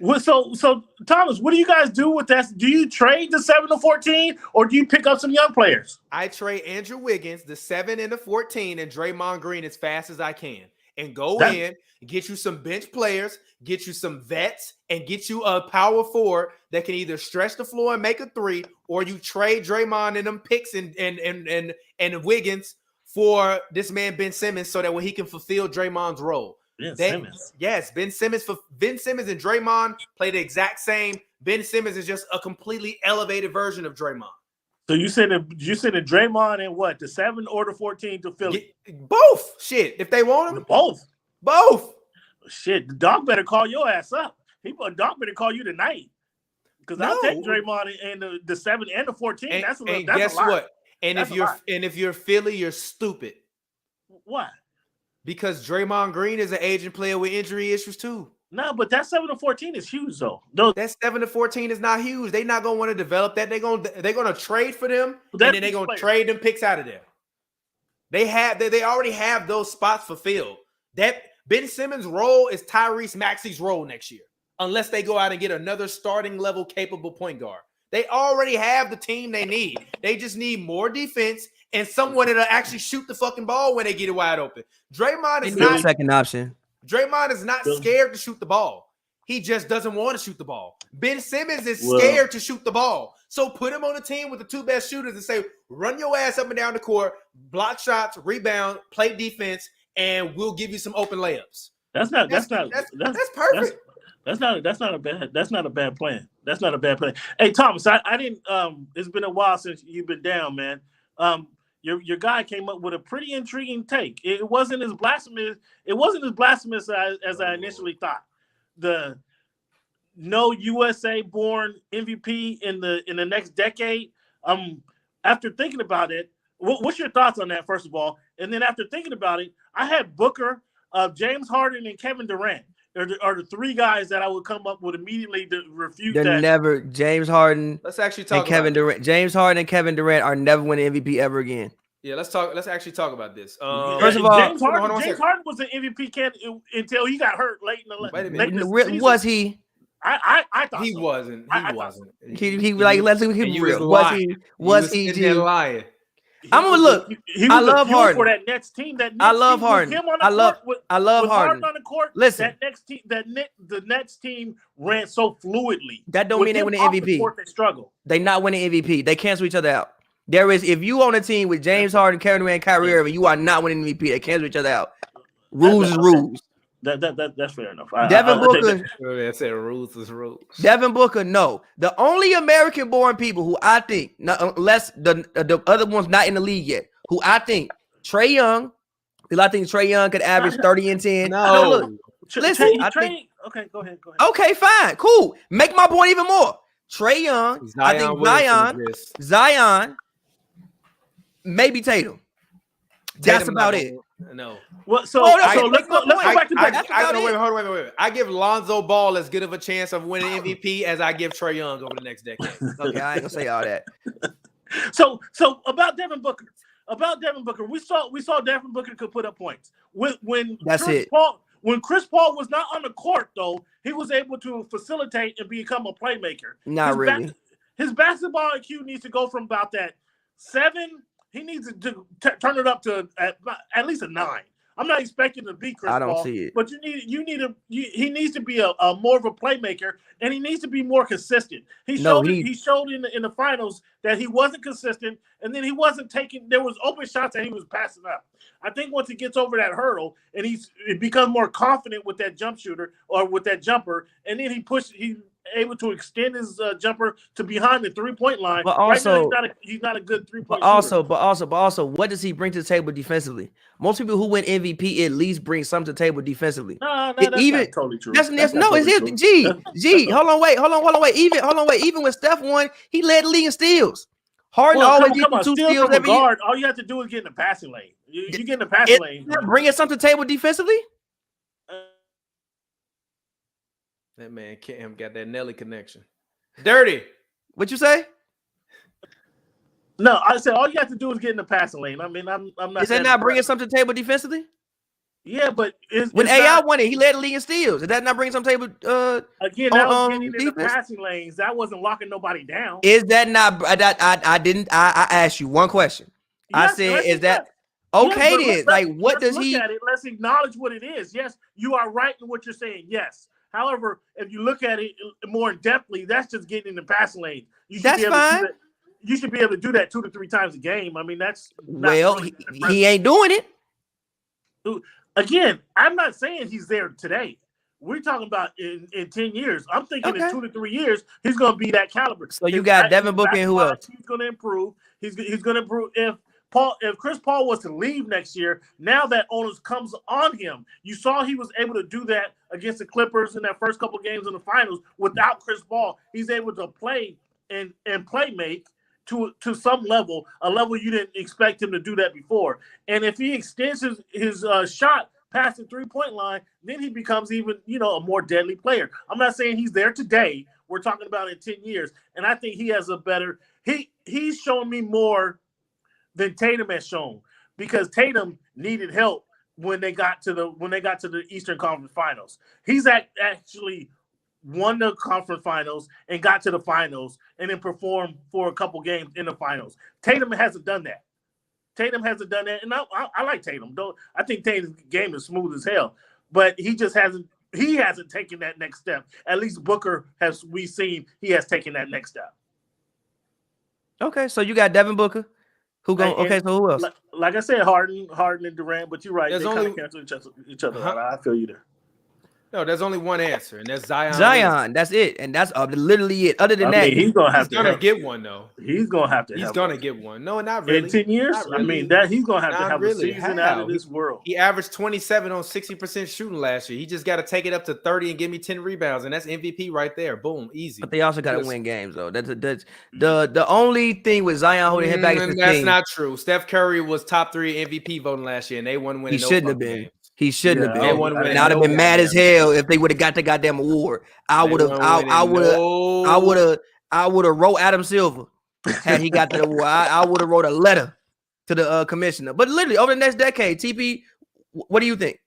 Well, so Thomas, what do you guys do with that? Do you trade the 7 to 14, or do you pick up some young players? I trade Andrew Wiggins, the 7 and the 14, and Draymond Green as fast as I can, and go in, get you some bench players, get you some vets, and get you a power forward that can either stretch the floor and make a three, or you trade Draymond and them picks and Wiggins for this man Ben Simmons, so that way he can fulfill Draymond's role. Simmons. Yes, Ben Simmons and Draymond play the exact same. Ben Simmons is just a completely elevated version of Draymond. So you said that Draymond and what, the 7 or the 14 to Philly? Both. Shit, if they want them, both. Shit, the dog better call your ass up. Dog better call you tonight. Because I'll take Draymond and the 7 and the 14. That's guess what? And if you're Philly, you're stupid. Why? Because Draymond Green is an aging player with injury issues too. No, but that 7 to 14 is huge though. That 7 to 14 is not huge. They're not gonna want to develop that. They're gonna trade for them, and then they're gonna trade them picks out of there. They already have those spots fulfilled. That Ben Simmons' role is Tyrese Maxey's role next year, unless they go out and get another starting level capable point guard. They already have the team they need. They just need more defense and someone that'll actually shoot the fucking ball when they get it wide open. Draymond is not second option. Draymond is not scared to shoot the ball. He just doesn't want to shoot the ball. Ben Simmons is scared to shoot the ball. So put him on the team with the two best shooters and say, run your ass up and down the court, block shots, rebound, play defense, and we'll give you some open layups. That's perfect. That's not a bad plan. That's not a bad plan. Hey Thomas, I didn't it's been a while since you've been down, man. Your guy came up with a pretty intriguing take. It wasn't as blasphemous as I initially thought. The no USA born MVP in the next decade. After thinking about it, what's your thoughts on that, first of all? And then after thinking about it, I had Booker, James Harden, and Kevin Durant are the three guys that I would come up with immediately to refute that. James Harden. Let's actually talk and Kevin Durant. James Harden and Kevin Durant are never winning MVP ever again. Yeah, let's actually talk about this. First of all, James Harden was an MVP candidate until he got hurt late in the Wait a minute. Was he? I thought he so. wasn't. He wasn't. He like let's be real. Was he lying? I'm gonna look. I love Harden for that next team. I love Harden. I love Harden on the court. Listen, the next team ran so fluidly. That don't mean they win the MVP. They struggle. They not winning MVP. They cancel each other out. If you on a team with James Harden, Kevin Durant, Kyrie Irving, you are not winning MVP. They cancel each other out. Rules is rules. That's fair enough. Devin Booker. I said rules is rules. Devin Booker, no. The only American-born people who I think, unless the other ones not in the league yet, who I think Trae Young, because I think Trae Young could average 30 and 10. No, look, listen. Okay, go ahead. Okay, fine, cool. Make my point even more. Trae Young, I think Zion, maybe Tatum. That's about it. No. Well, let's go back to that. Wait. I give Lonzo Ball as good of a chance of winning MVP as I give Trae Young over the next decade. Okay, I ain't gonna say all that. So about Devin Booker, we saw Devin Booker could put up points. When Chris Paul was not on the court, though, he was able to facilitate and become a playmaker. Not really. His basketball IQ needs to go from about that 7. He needs to turn it up to at least a 9. I'm not expecting to be Chris Paul. I don't see it. But he needs to be a more of a playmaker, and he needs to be more consistent. He showed in the finals that he wasn't consistent, and then he wasn't taking. There was open shots that he was passing up. I think once he gets over that hurdle and he becomes more confident with that jump shooter or with that jumper, and then he able to extend his jumper to behind the 3-point line. But also, right now, he's not a good 3-point shooter. shooter. But also, what does he bring to the table defensively? Most people who win MVP at least bring something to the table defensively. No, that's not totally true. Hold on, wait. Even when Steph won, he led the league in steals. Harden always gets 2 steals every year. All you have to do is get in the passing lane. You get in the passing lane. Bringing something to the table defensively. That man Cam got that Nelly connection. Dirty. What you say? No, I said all you have to do is get in the passing lane. I mean, I'm not. Is that not bringing something to the table defensively? Yeah, but when AI won it, he led the league in steals. Is that not bringing some table? Again, that was getting in the passing lanes. That wasn't locking nobody down. Is that not? I didn't. I asked you one question. Yes, I said, is that okay? Then, like, what does he? At it. Let's acknowledge what it is. Yes, you are right in what you're saying. Yes. However, if you look at it more in depthly, that's just getting in the passing lane. That's fine. You should be able to do that 2 to 3 times a game. I mean, that's he ain't doing it. Again, I'm not saying he's there today. We're talking about in 10 years. I'm thinking in 2 to 3 years, he's going to be that caliber. So you got Devin Booker and who else? He's going to improve. He's going to improve. If Chris Paul was to leave next year, now that onus comes on him. You saw he was able to do that against the Clippers in that first couple of games in the finals without Chris Paul. He's able to play and play make to some level, a level you didn't expect him to do that before. And if he extends his shot past the 3-point line, then he becomes even, a more deadly player. I'm not saying he's there today. We're talking about in 10 years. And I think he has a better he's shown me more than Tatum has shown, because Tatum needed help when they got to the Eastern Conference Finals. He's actually won the conference finals and got to the finals and then performed for a couple games in the finals. Tatum hasn't done that. And I like Tatum. I think Tatum's game is smooth as hell, but he just hasn't taken that next step. At least Booker we've seen he has taken that next step. Okay, so you got Devin Booker. So who else? Like I said, Harden and Durant, but you're right. They kind of cancel each other out. I feel you there. No, there's only one answer, and that's Zion. That's it, and that's literally it. Other than that, he's gonna get one though. He's gonna have to. He's gonna get one. No, not really. In 10 years, really. I mean that he's gonna have to have a season out of this world. He averaged 27 on 60% shooting last year. He just got to take it up to 30 and give me 10 rebounds, and that's MVP right there. Boom, easy. But they also got to win games though. That's the only thing with Zion holding him back. That's not true. Steph Curry was top 3 MVP voting last year, and they won winning. He shouldn't have been. Games. He shouldn't have been. And I'd have been mad as hell if they would have got the goddamn award. I would have wrote Adam Silver had he got the award. I would have wrote a letter to the commissioner. But literally over the next decade, TP, what do you think?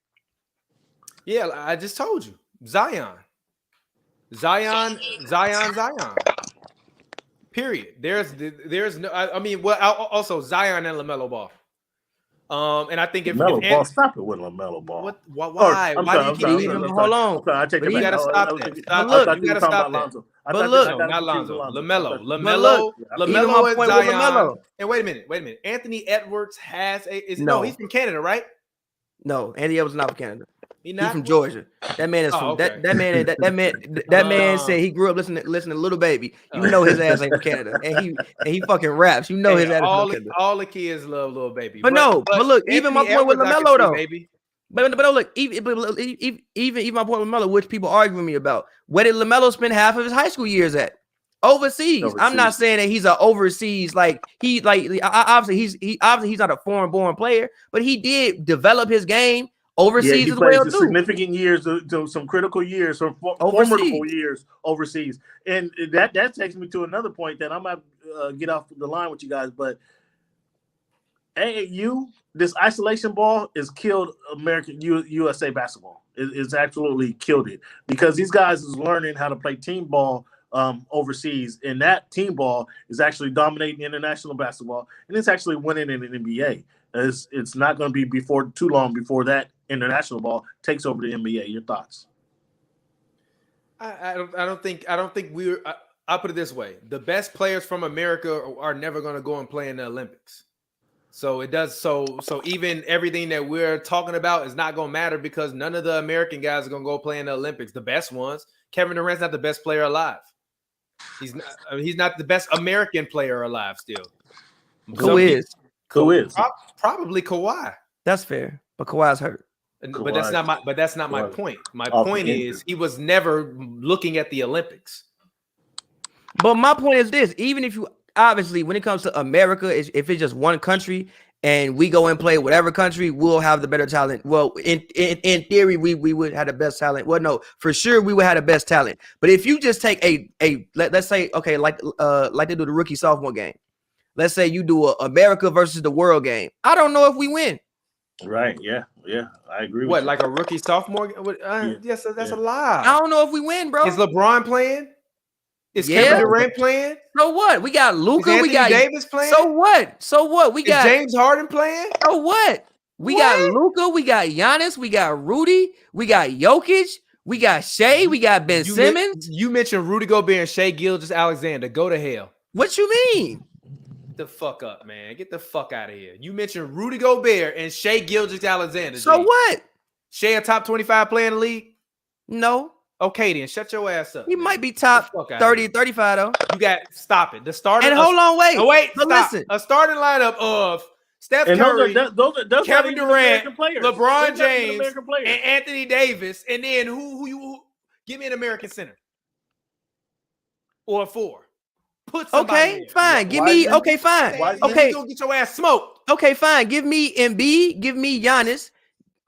Yeah, I just told you. Zion. Period. There's no. I mean, also Zion and LaMelo Ball. And I think if LaMelo Ball, stop it with LaMelo Ball. Why? Why do you keep leaving him? Hold on. I take it back. You gotta stop that. Look, you gotta stop that. But look, not Lonzo. LaMelo and Zion. And wait a minute. Anthony Edwards has he's from Canada, right? No, Anthony Edwards is not from Canada. He's from Georgia. That man is from that man said he grew up listening to Little Baby. You know his ass ain't from Canada, and he fucking raps. You know his ass from Canada. All the kids love Little Baby. But look, even my point with LaMelo though. Baby. But look, even my point with LaMelo, which people argue with me about, where did LaMelo spend half of his high school years at? Overseas. I'm not saying that he's an overseas obviously he's not a foreign born player, but he did develop his game overseas as well too. Significant years, some critical years, some formidable years overseas, and that takes me to another point that I might get off the line with you guys. But AAU, this isolation ball has killed American USA basketball. It's absolutely killed it, because these guys is learning how to play team ball overseas, and that team ball is actually dominating international basketball, and it's actually winning in the NBA. It's not going to be too long before that international ball takes over the NBA. Your thoughts? I don't think we're. I'll put it this way: the best players from America are never going to go and play in the Olympics. So it does. So even everything that we're talking about is not going to matter because none of the American guys are going to go play in the Olympics. The best ones. Kevin Durant's not the best player alive. He's not the best American player alive still. Who is? Probably Kawhi. That's fair, but Kawhi's hurt. But that's not my point. My point is he was never looking at the Olympics. But my point is this: even if you obviously, when it comes to America, if it's just one country and we go and play whatever country, we'll have the better talent. Well, in theory, we would have the best talent. Well, no, for sure we would have the best talent. But if you just take let's say, okay, like they do the rookie sophomore game. Let's say you do a America versus the world game. I don't know if we win. Right? Yeah, I agree. What, like a rookie sophomore? Yes, that's a lie. I don't know if we win, bro. Is LeBron playing? Is Kevin Durant playing? So what? We got Luka. We got Davis playing. So what? We got James Harden playing. So what? We got Luka. We got Giannis. We got Rudy. We got Jokic. We got Shea. We got Ben Simmons. You mentioned Rudy Gobert and Shea Gilgeous-Alexander. Go to hell. What you mean? Get the fuck up, man. Get the fuck out of here. You mentioned Rudy Gobert and Shea Gilgeous-Alexander. So what? Shea a top 25 player in the league? No. Okay, then shut your ass up. He might be top 30, 35 though. You got stop it. The starting and hold on, wait. Oh, wait, but stop. Listen. A starting lineup of Steph Curry, those Kevin Durant, LeBron James, and Anthony Davis, and then who give me an American center or a four. Put somebody okay, fine. Give me fine. Okay, you gonna get your ass smoked. Okay, fine. Give me Embiid. Give me Giannis.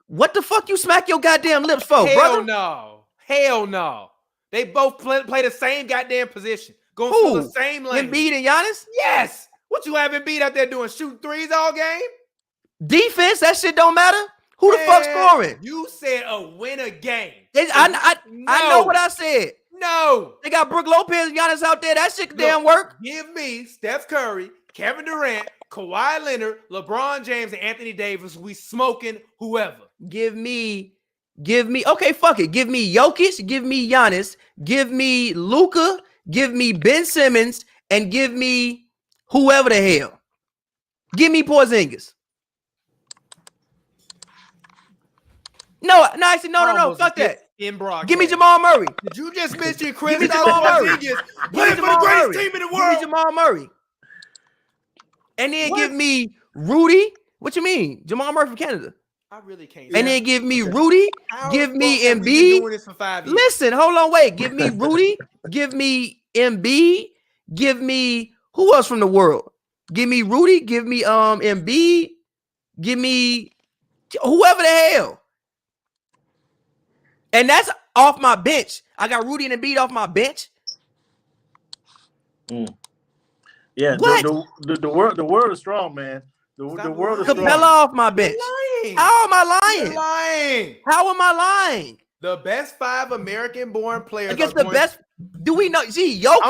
What the fuck you smack your goddamn lips for, brother? Hell no. They both play the same goddamn position. Going through the same lane. Embiid and Giannis? Yes. What you have Embiid out there doing? Shooting threes all game? Defense? That shit don't matter. Who the fuck scoring? You said a win a game. I know what I said. No. They got Brook Lopez and Giannis out there. That shit damn work. Give me Steph Curry, Kevin Durant, Kawhi Leonard, LeBron James, and Anthony Davis. We smoking whoever. Give me, okay, fuck it. Give me Jokic, give me Giannis, give me Luka, give me Ben Simmons, and give me whoever the hell. Give me Porzingis. No, fuck that. Give me Jamal Murray. Did you just mention Khris? Give me Jamal Murray. Playing for the greatest team in the world. Give me Jamal Murray. And then give me Rudy. What you mean? Jamal Murray from Canada. I really can't. And then give me Rudy. Give me Embiid. Listen, hold on, wait. Give me Rudy. Give me Embiid. Give me who else from the world? Give me Rudy. Give me Embiid. Give me whoever the hell. And that's off my bench. I got Rudy and Embiid off my bench. Yeah, the world is strong, man. The world is strong. Capella off my bench. How am I lying? You're lying. How am I lying? The best 5 American-born players against the best. Do we know? See, Jokic.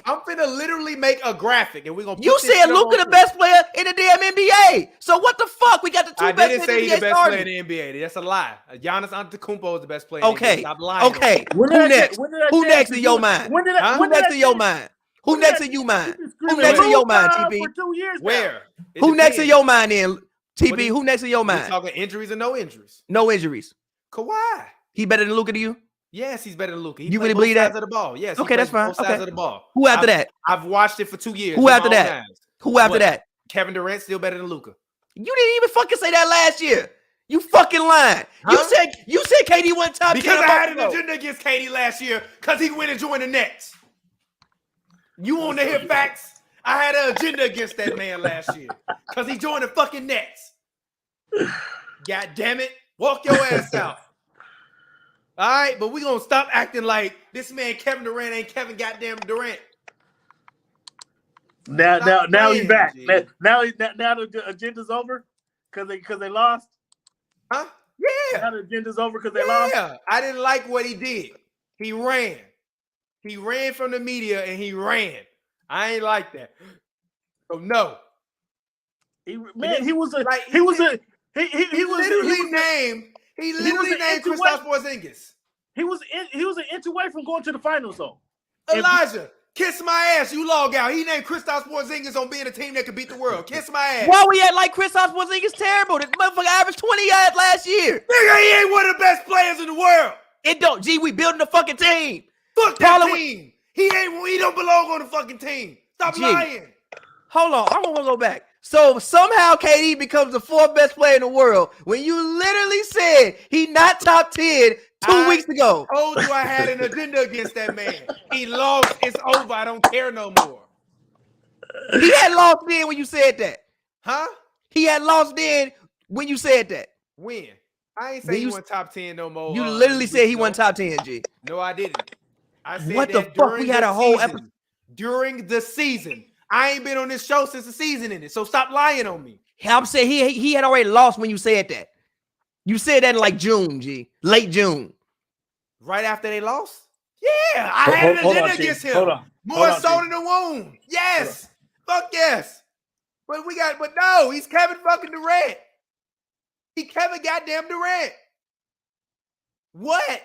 I'm finna literally make a graphic, and we're gonna. You said Luka the best player in the damn NBA. So what the fuck? We got the two best. I didn't say he's the best player in the NBA. That's a lie. Giannis Antetokounmpo is the best player. Okay. Stop lying. Okay. Who next? Who next in your mind? Who next in your mind? Who next in your mind? Who next in your mind, TP? Where? Who next in your mind then, TP? Who next in your mind? Talking injuries or no injuries? No injuries. Kawhi. He better than Luka to you? Yes, he's better than Luka. You really believe that? Of the ball. Yes. Okay, that's fine. Both sides of the ball. Who after that? I've watched it for 2 years. Who after that? Who after that? Kevin Durant still better than Luka. You didn't even fucking say that last year. You fucking lying. Huh? You said KD won top 10. Because I had an agenda against KD last year because he went and joined the Nets. You want to hear facts? I had an agenda against that man last year because he joined the fucking Nets. God damn it. Walk your ass out. All right, but we're going to stop acting like this man Kevin Durant ain't Kevin goddamn Durant. Now he's back. Now the agenda's over because they lost? Huh? Yeah. Now the agenda's over because they lost? Yeah. I didn't like what he did. He ran. He ran from the media and he ran. I ain't like that. So no. He was named Kristaps Porzingis. He was an inch away from going to the finals, though. Elijah, Kiss my ass. You log out. He named Kristaps Porzingis on being a team that could beat the world. Kiss my ass. Why we act like Kristaps Porzingis terrible? This motherfucker averaged 20 yards last year. Nigga, he ain't one of the best players in the world. It don't. G, we building a fucking team. Fuck that team. He don't belong on the fucking team. Stop lying. Hold on. I'm gonna go back. So somehow KD becomes the 4th best player in the world when you literally said he not top 10 2 weeks ago. I told you I had an agenda against that man. He lost. It's over. I don't care no more. He had lost then when you said that. Huh? He had lost then when you said that. When? I ain't say he went top 10 no more. You literally said he went top 10, G. No, I didn't. I said what the fuck? We had a whole episode. During the season. I ain't been on this show since the season ended, so stop lying on me. I'm saying he had already lost when you said that. You said that in like June, G. Late June. Right after they lost? Yeah, I had an agenda against him. More salt in the wound. Yes. Fuck yes. But no, he's Kevin fucking Durant. He Kevin goddamn Durant. What?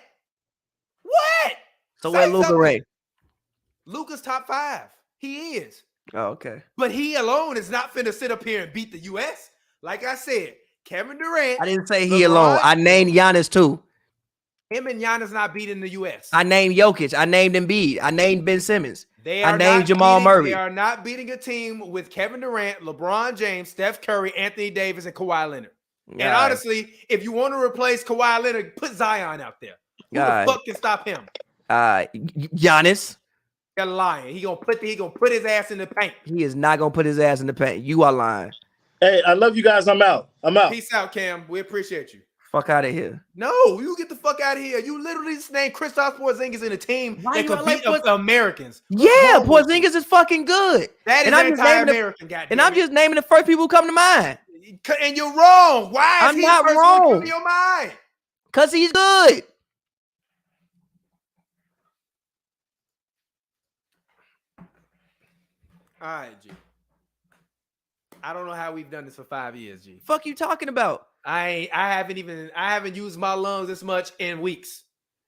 So where Luka Ray? Luka's top 5. He is. Oh, okay. But he alone is not finna sit up here and beat the U.S. Like I said, Kevin Durant. I didn't say he alone. I named Giannis too. Him and Giannis not beating the U.S. I named Jokic. I named Embiid. I named Ben Simmons. I named Jamal Murray. They are not beating a team with Kevin Durant, LeBron James, Steph Curry, Anthony Davis, and Kawhi Leonard. And honestly, if you want to replace Kawhi Leonard, put Zion out there. Who the fuck can stop him? Giannis. You're lying. He gonna put his ass in the paint. He is not gonna put his ass in the paint. You are lying. Hey, I love you guys. I'm out. Peace out, Cam. We appreciate you. Fuck out of here. No, you get the fuck out of here. You literally just named Kristaps Porzingis in a team that could beat Americans. Yeah, Porzingis is fucking good. That is anti-American, goddamn. And I'm just naming the first people who come to mind. And you're wrong. Why is he the first one to come to your mind? Because he's good. All right, G. I don't know how we've done this for 5 years, G. Fuck you talking about? I haven't used my lungs this much in weeks.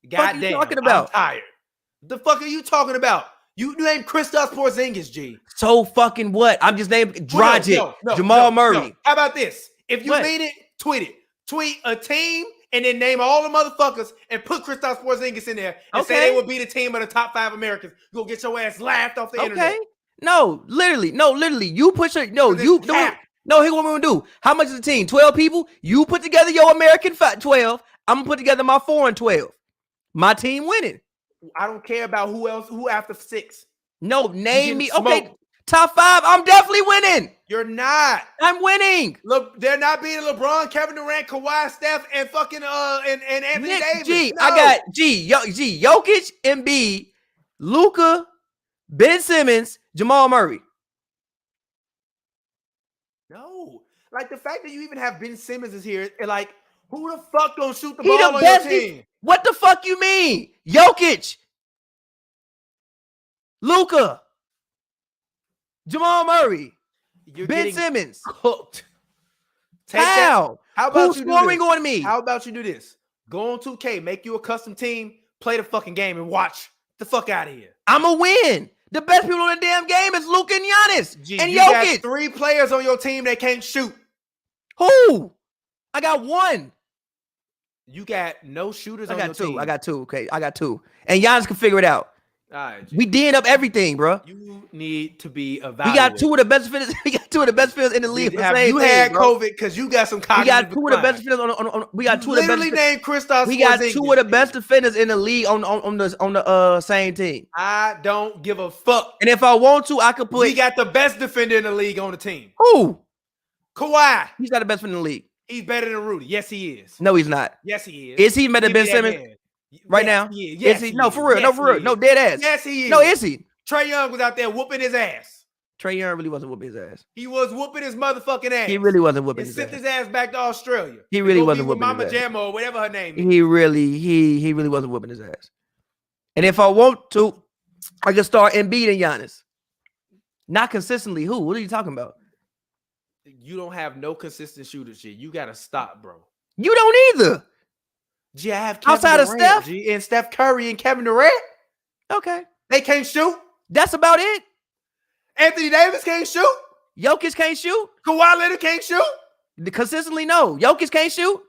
Goddamn. What you talking about? I'm tired. The fuck are you talking about? You named Kristaps Porzingis, G. So fucking what? I'm just naming Dragic, Jamal Murray. No. How about this? If you mean it, tweet it. Tweet a team and then name all the motherfuckers and put Kristaps Porzingis in there and say they would be the team of the top 5 Americans. You'll get your ass laughed off the internet. No, literally. You put your here's what we're gonna do. How much is the team? 12 people. You put together your American 12. I'm gonna put together my 4 and 12. My team winning. I don't care about who after 6. No, name me. Smoked. Okay, top 5. I'm definitely winning. You're not. I'm winning. Look, they're not beating LeBron, Kevin Durant, Kawhi, Steph, and fucking and Anthony Davis. I got Jokic, Embiid, Luka, Ben Simmons, Jamal Murray. No, like the fact that you even have Ben Simmons is here, and like, who the fuck gonna shoot the ball on your team? What the fuck you mean? Jokic, Luka, Jamal Murray, Ben Simmons. Cooked. How? How about who's scoring on me? How about you do this? Go on 2K, make you a custom team, play the fucking game, and watch the fuck out of here. I'ma win. The best people in the damn game is Luka and Giannis and you Jokic. Got 3 players on your team that can't shoot. Who? I got 1. You got no shooters on your team. I got 2. Okay, I got 2. And Giannis can figure it out. All right, we did up everything, bro. You need to be evaluated. We got 2 of the best defenders. We got 2 of the best defenders in the league. You had COVID because you got some cognitive. We got 2 of the best defenders on. We got 2 of the best. Literally named Kristaps. We got 2 of the best defenders in the league on the same team. I don't give a fuck. And if I want to, I could put. We got the best defender in the league on the team. Who? Kawhi. He's not the best defender in the league. He's better than Rudy. Yes, he is. No, he's not. Yes, he is. Is he better than Ben Simmons? Right now? Yes, is he? No, for real. No, for real. No, dead ass. Yes, he is. No, is he? Trae Young was out there whooping his ass. Trae Young really wasn't whooping his ass. He was whooping his motherfucking ass. He really wasn't whooping his ass. He sent his ass back to Australia. He really wasn't whooping Mama his ass. Jammo or whatever her name is. He really wasn't whooping his ass. And if I want to, I can start Embiid and Giannis. Not consistently. Who? What are you talking about? You don't have no consistent shooter shit. You gotta stop, bro. You don't either. Gee, I have Kevin outside Durant, of Steph and Steph Curry and Kevin Durant. Okay, they can't shoot. That's about it. Anthony Davis can't shoot. Jokic can't shoot. Kawhi Leonard can't shoot. Consistently, no. Jokic can't shoot.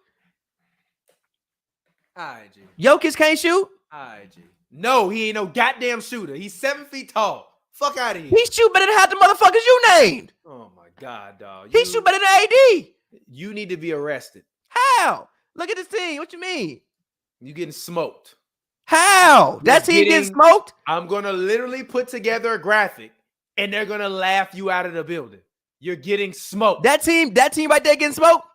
All right, G. Jokic can't shoot. All right, G. No, he ain't no goddamn shooter. He's 7 feet tall. Fuck out of here. He shoot better than half the motherfuckers you named. Oh my God, dog. He shoot better than AD. You need to be arrested. How? Look at this team. What you mean? You getting smoked. How? That team getting smoked? I'm gonna literally put together a graphic, and they're gonna laugh you out of the building. You're getting smoked. That team right there getting smoked?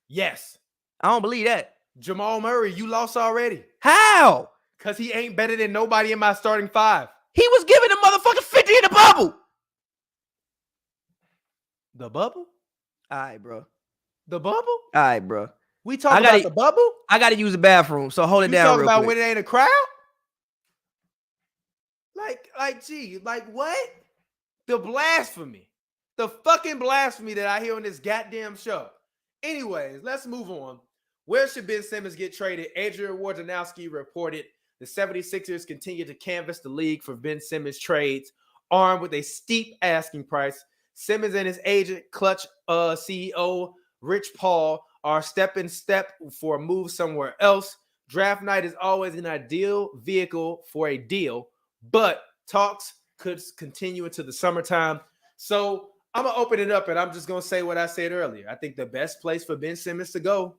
Yes. I don't believe that. Jamal Murray, you lost already. How? Because he ain't better than nobody in my starting five. He was giving the motherfuckers 50 in the bubble. The bubble? All right, bro. The bubble? All right, bro. We talking about the bubble? I got to use the bathroom, so hold it down. You talking about quick. when it ain't a crowd? Gee, what? The blasphemy. The fucking blasphemy that I hear on this goddamn show. Anyways, let's move on. Where should Ben Simmons get traded? Adrian Wojnarowski reported the 76ers continue to canvass the league for Ben Simmons trades, armed with a steep asking price. Simmons and his agent, Clutch CEO Rich Paul, are step for a move somewhere else. Draft night is always an ideal vehicle for a deal, but talks could continue into the summertime. So I'm going to open it up, and I'm just going to say what I said earlier. I think the best place for Ben Simmons to go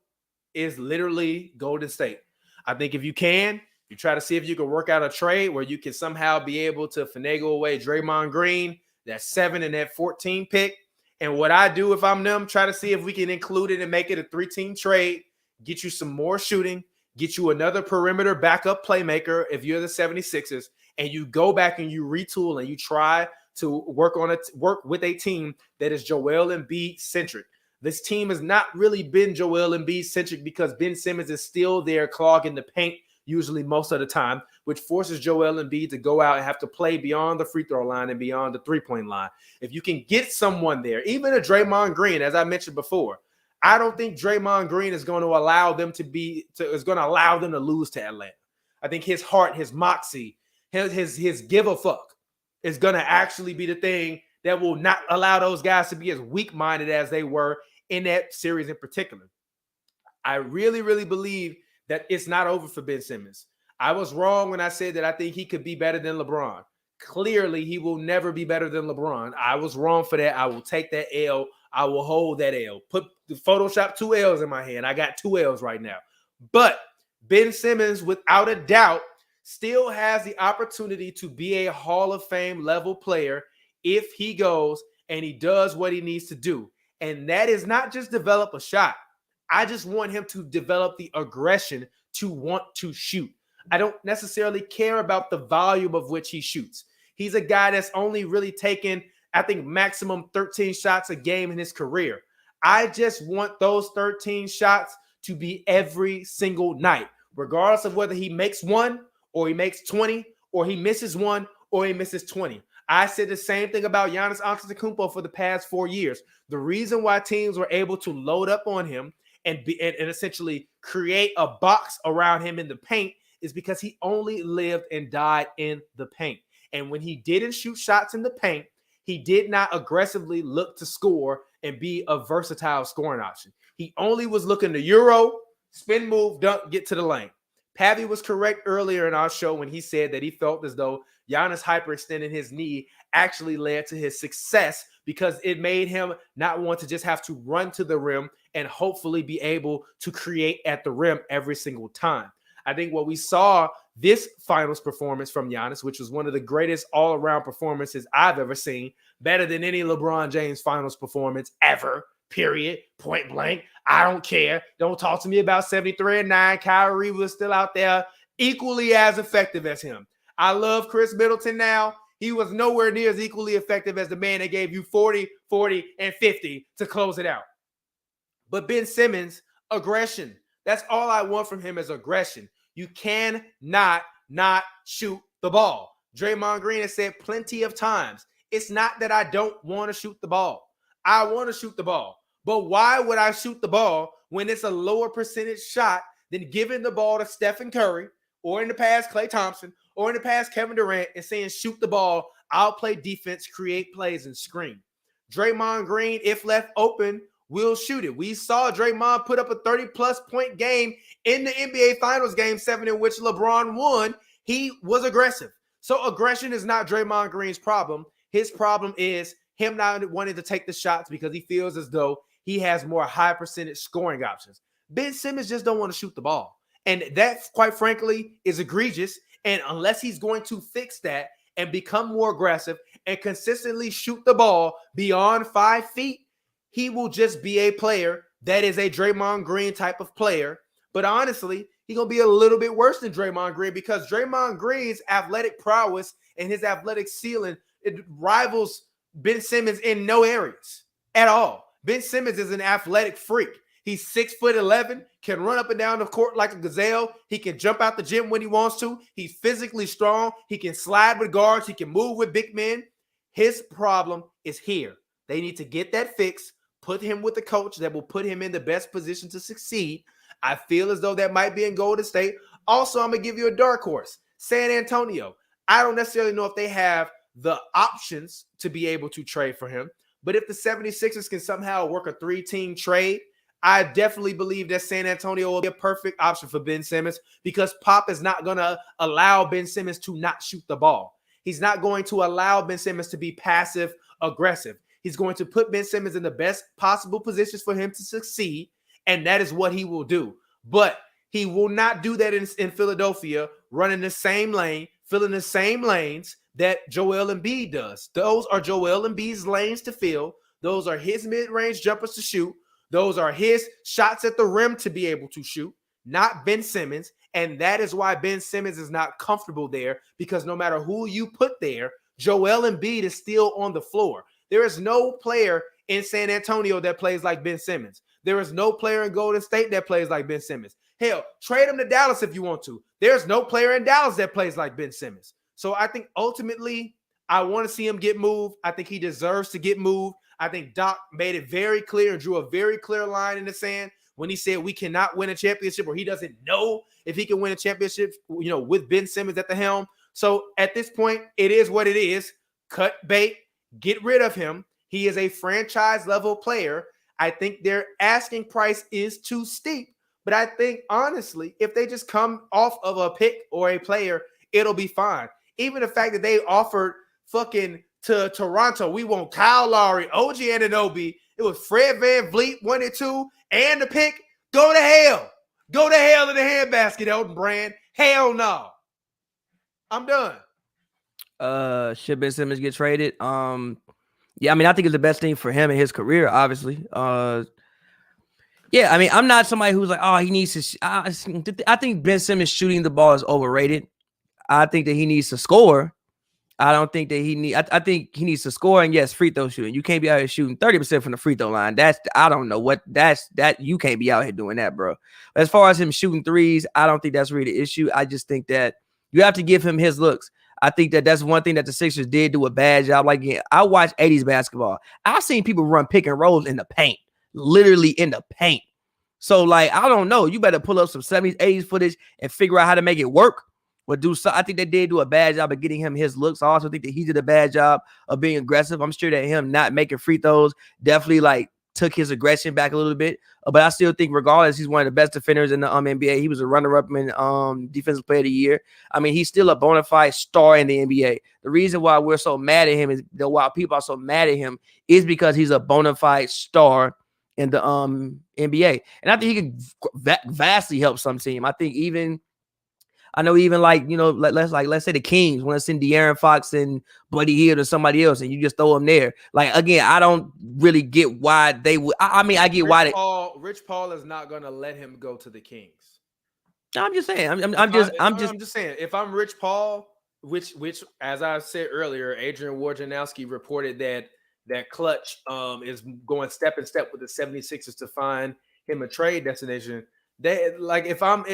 is literally Golden State. I think if you can, you try to see if you can work out a trade where you can somehow be able to finagle away Draymond Green, that 7 and that 14 pick. And what I do if I'm them, try to see if we can include it and make it a 3-team trade, get you some more shooting, get you another perimeter backup playmaker if you're the 76ers, and you go back and you retool and you try to work with a team that is Joel Embiid centric. This team has not really been Joel Embiid centric because Ben Simmons is still there clogging the paint usually most of the time, which forces Joel Embiid to go out and have to play beyond the free throw line and beyond the three-point line. If you can get someone there, even a Draymond Green, as I mentioned before, I don't think Draymond Green is going to allow them to lose to Atlanta. I think his heart, his moxie, his give a fuck is going to actually be the thing that will not allow those guys to be as weak-minded as they were in that series in particular. I really, really believe that it's not over for Ben Simmons. I was wrong when I said that I think he could be better than LeBron. Clearly, he will never be better than LeBron. I was wrong for that. I will take that L. I will hold that L. Put the Photoshop 2 L's in my hand. I got 2 L's right now. But Ben Simmons, without a doubt, still has the opportunity to be a Hall of Fame level player if he goes and he does what he needs to do. And that is not just develop a shot. I just want him to develop the aggression to want to shoot. I don't necessarily care about the volume of which he shoots. He's a guy that's only really taken, I think, maximum 13 shots a game in his career. I just want those 13 shots to be every single night, regardless of whether he makes one or he makes 20 or he misses one or he misses 20. I said the same thing about Giannis Antetokounmpo for the past 4 years. The reason why teams were able to load up on him and essentially create a box around him in the paint is because he only lived and died in the paint. And when he didn't shoot shots in the paint, he did not aggressively look to score and be a versatile scoring option. He only was looking to Euro, spin move, dunk, get to the lane. Pavi was correct earlier in our show when he said that he felt as though Giannis hyperextending his knee actually led to his success because it made him not want to just have to run to the rim and hopefully be able to create at the rim every single time. I think what we saw this finals performance from Giannis, which was one of the greatest all-around performances I've ever seen, better than any LeBron James finals performance ever, period, point blank. I don't care. Don't talk to me about 73-9. Kyrie was still out there equally as effective as him. I love Khris Middleton now. He was nowhere near as equally effective as the man that gave you 40, 40, and 50 to close it out. But Ben Simmons, aggression. That's all I want from him is aggression. You cannot not shoot the ball. Draymond Green has said plenty of times, it's not that I don't want to shoot the ball. I want to shoot the ball. But why would I shoot the ball when it's a lower percentage shot than giving the ball to Steph and Curry, or in the past Klay Thompson, or in the past Kevin Durant, and saying shoot the ball? I'll play defense, create plays, and screen. Draymond Green, if left open, will shoot it. We saw Draymond put up a 30-plus point game in the NBA Finals Game 7 in which LeBron won. He was aggressive. So aggression is not Draymond Green's problem. His problem is him not wanting to take the shots because he feels as though he has more high percentage scoring options. Ben Simmons just don't want to shoot the ball. And that, quite frankly, is egregious. And unless he's going to fix that and become more aggressive and consistently shoot the ball beyond 5 feet, he will just be a player that is a Draymond Green type of player. But honestly, he's going to be a little bit worse than Draymond Green because Draymond Green's athletic prowess and his athletic ceiling, it rivals Ben Simmons in no areas at all. Ben Simmons is an athletic freak. He's 6'11", can run up and down the court like a gazelle. He can jump out the gym when he wants to. He's physically strong. He can slide with guards. He can move with big men. His problem is here. They need to get that fixed, put him with a coach that will put him in the best position to succeed. I feel as though that might be in Golden State. Also, I'm going to give you a dark horse. San Antonio. I don't necessarily know if they have the options to be able to trade for him. But if the 76ers can somehow work a 3-team trade, I definitely believe that San Antonio will be a perfect option for Ben Simmons because Pop is not going to allow Ben Simmons to not shoot the ball. He's not going to allow Ben Simmons to be passive aggressive. He's going to put Ben Simmons in the best possible positions for him to succeed, and that is what he will do. But he will not do that in Philadelphia, running the same lane, filling the same lanes that Joel Embiid does. Those are Joel Embiid's lanes to fill. Those are his mid-range jumpers to shoot. Those are his shots at the rim to be able to shoot, not Ben Simmons. And that is why Ben Simmons is not comfortable there because no matter who you put there, Joel Embiid is still on the floor. There is no player in San Antonio that plays like Ben Simmons. There is no player in Golden State that plays like Ben Simmons. Hell, trade him to Dallas if you want to. There's no player in Dallas that plays like Ben Simmons. So I think ultimately I want to see him get moved. I think he deserves to get moved. I think Doc made it very clear and drew a very clear line in the sand when he said we cannot win a championship or he doesn't know if he can win a championship, with Ben Simmons at the helm. So at this point, it is what it is. Cut bait, get rid of him. He is a franchise level player. I think their asking price is too steep, but I think honestly, if they just come off of a pick or a player, it'll be fine. Even the fact that they offered fucking to Toronto, we want Kyle Lowry, OG Anunoby. It was Fred VanVleet 1 and 2, and the pick. Go to hell. Go to hell in the handbasket, Elton Brand. Hell no. I'm done. Should Ben Simmons get traded? Yeah, I mean, I think it's the best thing for him in his career, obviously. Yeah, I mean, I'm not somebody who's like, oh, he needs to. I think Ben Simmons shooting the ball is overrated. I think that he needs to score. I don't think that he need. I think he needs to score, and yes, free throw shooting. You can't be out here shooting 30% from the free throw line. I don't know what that you can't be out here doing that, bro. As far as him shooting threes, I don't think that's really the issue. I just think that you have to give him his looks. I think that that's one thing that the Sixers did do a bad job. Like, I watch 80s basketball. I've seen people run pick and rolls in the paint, literally in the paint. So, like, I don't know. You better pull up some 70s, 80s footage and figure out how to make it work. But I think they did do a bad job of getting him his looks. I also think that he did a bad job of being aggressive. I'm sure that him not making free throws definitely like took his aggression back a little bit. But I still think regardless, he's one of the best defenders in the NBA. He was a runner-up in Defensive Player of the Year. I mean, he's still a bona fide star in the NBA. The reason why we're so mad at him is that why people are so mad at him is because he's a bona fide star in the NBA. And I think he could vastly help some team. I think even let's say the Kings want to send De'Aaron Fox and Buddy Hield or somebody else, and you just throw them there. Like, again, I don't really get why they would. I mean, I get why Rich Paul is not going to let him go to the Kings. I'm just saying. I'm just saying. If I'm Rich Paul, which as I said earlier, Adrian Wojnarowski reported that Clutch is going step in step with the 76ers to find him a trade destination. They like if I'm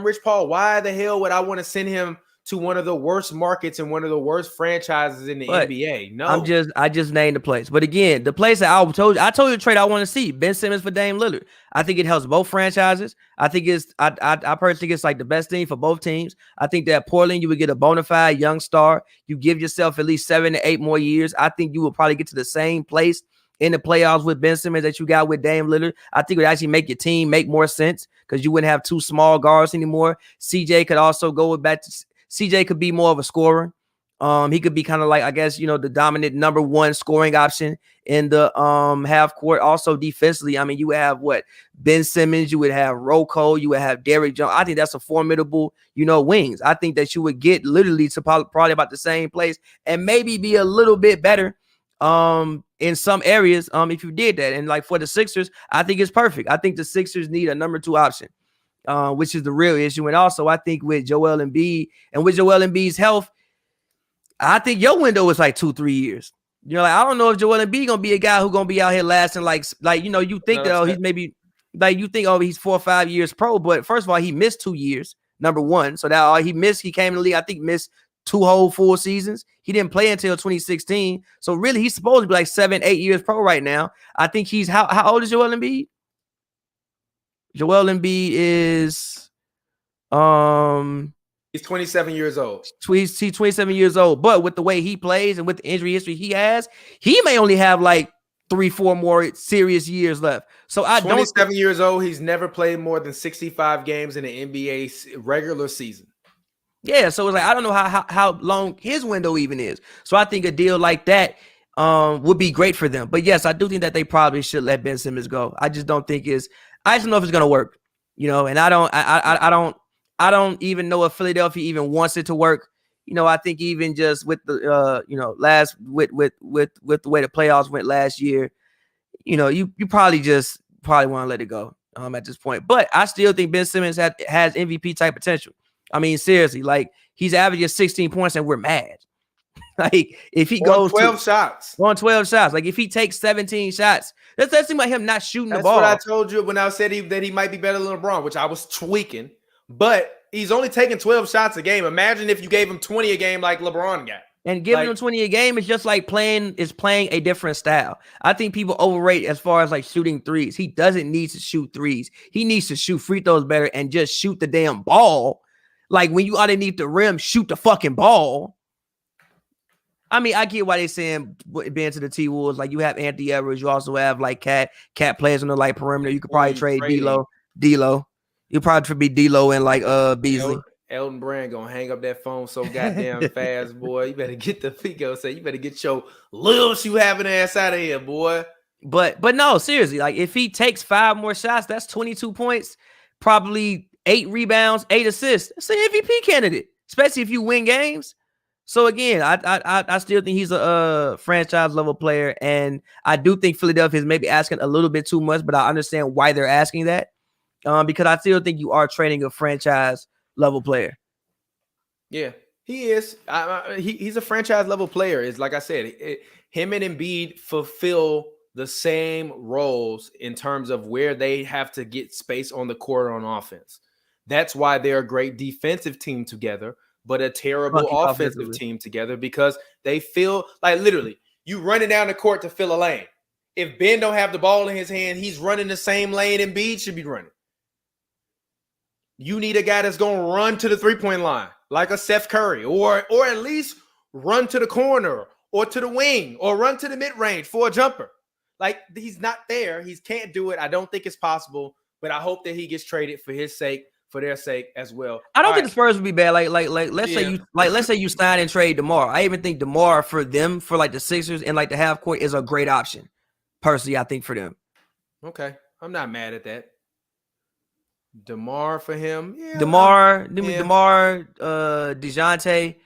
Rich Paul, why the hell would I want to send him to one of the worst markets and one of the worst franchises in the NBA. No, I just named the place. But again, the place that I told you the trade I want to see, Ben Simmons for Dame Lillard. I think it helps both franchises. I think I personally think it's like the best thing for both teams. I think that Portland, you would get a bona fide young star. You give yourself at least 7 to 8 more years. I think you will probably get to the same place in the playoffs with Ben Simmons that you got with Dame Lillard. I think it would actually make your team make more sense because you wouldn't have 2 small guards anymore. CJ could also go back to CJ could be more of a scorer. He could be kind of like, I guess, the dominant number 1 scoring option in the half court. Also defensively, I mean, you would have Ben Simmons, you would have Rocco, you would have Derrick Jones. I think that's a formidable, wings. I think that you would get literally to probably about the same place and maybe be a little bit better in some areas if you did that. And like for the Sixers, I think it's perfect. I think the Sixers need a number 2 option. Which is the real issue. And also, I think with Joel Embiid and with Joel Embiid's health, I think your window is like 2-3 years. I don't know if Joel Embiid gonna be a guy who gonna be out here lasting you think he's maybe you think he's 4 or 5 years pro, but first of all, he missed 2 years, number 1. So that he came in the league, I think missed 2 whole full seasons. He didn't play until 2016. So really, he's supposed to be like 7-8 years pro right now. I think he's how old is Joel Embiid? Joel Embiid is he's 27 years old. He's 27 years old, but with the way he plays and with the injury history he has, he may only have like 3-4 more serious years left. So 27 years old, he's never played more than 65 games in the NBA regular season. Yeah, so it's like I don't know how long his window even is. So I think a deal like that would be great for them. But yes, I do think that they probably should let Ben Simmons go. I just don't think I just don't know if it's gonna work, and I don't even know if Philadelphia even wants it to work. I think even just with the with the way the playoffs went last year, you probably want to let it go at this point. But I still think Ben Simmons has MVP type potential. I mean, seriously, like he's averaging 16 points and we're mad. Like if he goes 12 shots, like if he takes 17 shots, that seems like him not shooting the ball. That's what I told you when I said that he might be better than LeBron, which I was tweaking. But he's only taking 12 shots a game. Imagine if you gave him 20 a game like LeBron got. And giving him 20 a game is just like playing a different style. I think people overrate as far as like shooting threes. He doesn't need to shoot threes. He needs to shoot free throws better and just shoot the damn ball. Like when you underneath the rim, shoot the fucking ball. I mean, I get why they saying being to the T-Wolves. Like you have Anthony Edwards, you also have like Cat players on the like perimeter. You could probably trade D'Lo. You probably be D'Lo and like Beasley. Elton Brand gonna hang up that phone so goddamn fast, boy. You better get the Figo. Say you better get your little shoe having ass out of here, boy. But no, seriously, like if he takes 5 more shots, that's 22 points, probably 8 rebounds, 8 assists. That's an MVP candidate, especially if you win games. So again, I still think he's a franchise level player, and I do think Philadelphia is maybe asking a little bit too much, but I understand why they're asking that, because I still think you are trading a franchise level player. Yeah, he is. He's a franchise level player. It's like I said, him and Embiid fulfill the same roles in terms of where they have to get space on the court on offense. That's why they're a great defensive team together, but a terrible offensive team together, because they feel like literally you running down the court to fill a lane. If Ben don't have the ball in his hand, he's running the same lane Embiid should be running. You need a guy that's going to run to the 3-point line like a Steph Curry, or at least run to the corner or to the wing or run to the mid-range for a jumper. Like he's not there. He can't do it. I don't think it's possible, but I hope that he gets traded for his sake, for their sake as well. I don't think the Spurs would be bad. Let's say you sign and trade DeMar. I even think DeMar for them, for like the Sixers and like the half court, is a great option. Personally, I think for them. Okay, I'm not mad at that. DeMar for him. Yeah, DeMar, DeJounte.